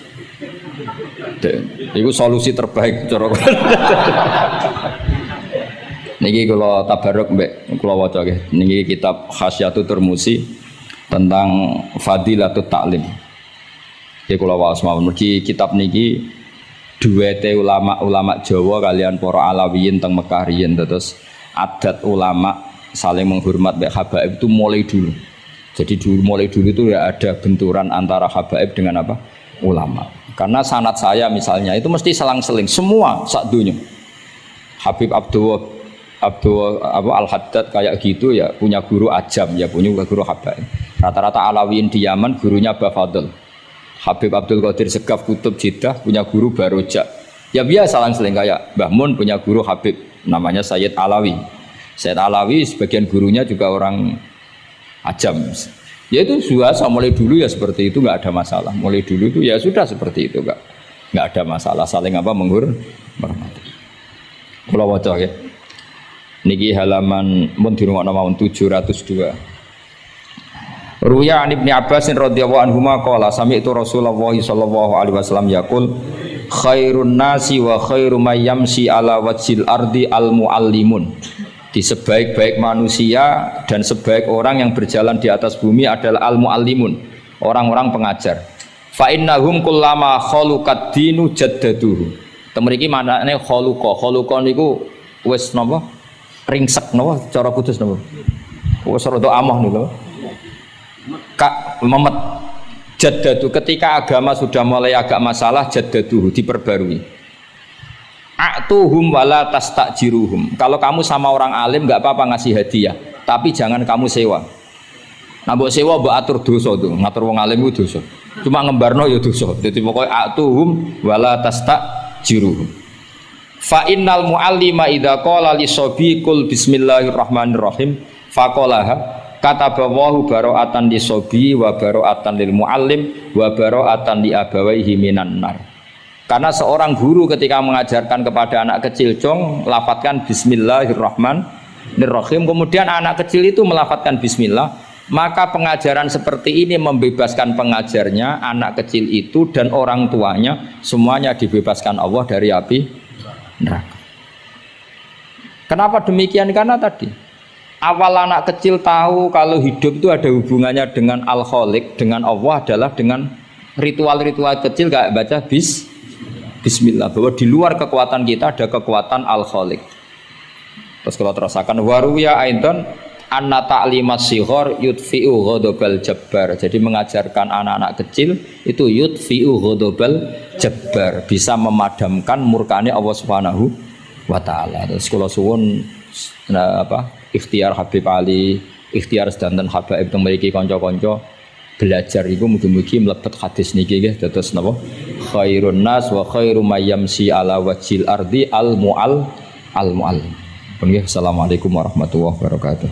Iku solusi terbaik cara. Niki kula tabarruk mbek kula waca nggih. Niki kitab Khasyatul Turmusi tentang Fadilatut Ta'lim. Iki kula waos mawon mergi kitab niki duwete ulama-ulama Jawa kalian para Alawiyin teng Mekah riyen terus adat ulama saling menghormat mbek habaib itu mulai dulu. Jadi mulai dulu itu ya ada benturan antara habaib dengan apa? Ulama. Karena sanad saya misalnya itu mesti selang-seling semua sak dunya. Habib Abdul Al-Haddad kayak gitu ya punya guru ajam ya punya guru habaib. Rata-rata Alawiyin di Yaman gurunya Bafadl. Habib Abdul Qadir Segaf Kutub Jeddah punya guru Baroja. Ya biasa selang-seling kayak Mbah Mun punya guru Habib namanya Sayyid Alawi. Sayyid Alawi sebagian gurunya juga orang ajam. Ya itu biasa mulai dulu ya seperti itu nggak ada masalah. Mulai dulu itu ya sudah seperti itu nggak ada masalah saling apa menghormati. Kula waca ya. Niki halaman mun dirungokno mawon 702. Ruya an Ibnu Abbas radhiyallahu anhu qala sami'tu Rasulullah sallallahu alaihi wasallam yaqul khairun nasi wa khairu may yamshi ala wajhil ardi al muallimun. Di sebaik-baik manusia dan sebaik orang yang berjalan di atas bumi adalah al muallimun, orang-orang pengajar. Fa innahum kullama khaluqad dinu jaddaduhu. Temeriki manane khaluqa niku wis napa ringsek napa cara kudus napa. Wis rada amah niku. Memet jaddadu ketika agama sudah mulai agak masalah jaddaduhu diperbarui. A'tuhum wala tastajiruhum. Kalau kamu sama orang alim enggak apa-apa ngasih hadiah, tapi jangan kamu sewa. Nah mbok sewa mbok atur dosa tuh, ngatur wong alim itu dosa. Cuma ngembarno ya dosa. Jadi pokoknya a'tuhum wala tastajiruhum. Fa innal muallima idza qala li sobi kul bismillahirrahmanirrahim faqalaha katabawahu bara'atan li sobi wa bara'atan lil muallim wa bara'atan li abawaihi minan nar. Karena seorang guru ketika mengajarkan kepada anak kecil jong lafadzkan bismillahirrahmanirrahim, kemudian anak kecil itu melafadzkan bismillah, maka pengajaran seperti ini membebaskan pengajarnya, anak kecil itu dan orang tuanya semuanya dibebaskan Allah dari api neraka. Kenapa demikian? Karena tadi awal anak kecil tahu kalau hidup itu ada hubungannya dengan Al-Khaliq, dengan Allah adalah dengan ritual-ritual kecil kayak baca bismillah, bahwa di luar kekuatan kita ada kekuatan Al-Khaliq. Terus kalau terasakan waruya aidan anna ta'limas sighar yudfi'u ghadabal jabbar. Jadi mengajarkan anak-anak kecil itu yudfi'u ghadabal jabbar, bisa memadamkan murkane Allah Subhanahu wa taala. Terus kula suwun ikhtiar Habib Ali, ikhtiar sedanten habaib teng mriki kanca-kanca belajar iku mugi-mugi mlebet hadis niki nggih dados napa khairun nas wa khairu mayyamsi ala wajhil ardi al muallim. Assalamualaikum warahmatullahi wabarakatuh.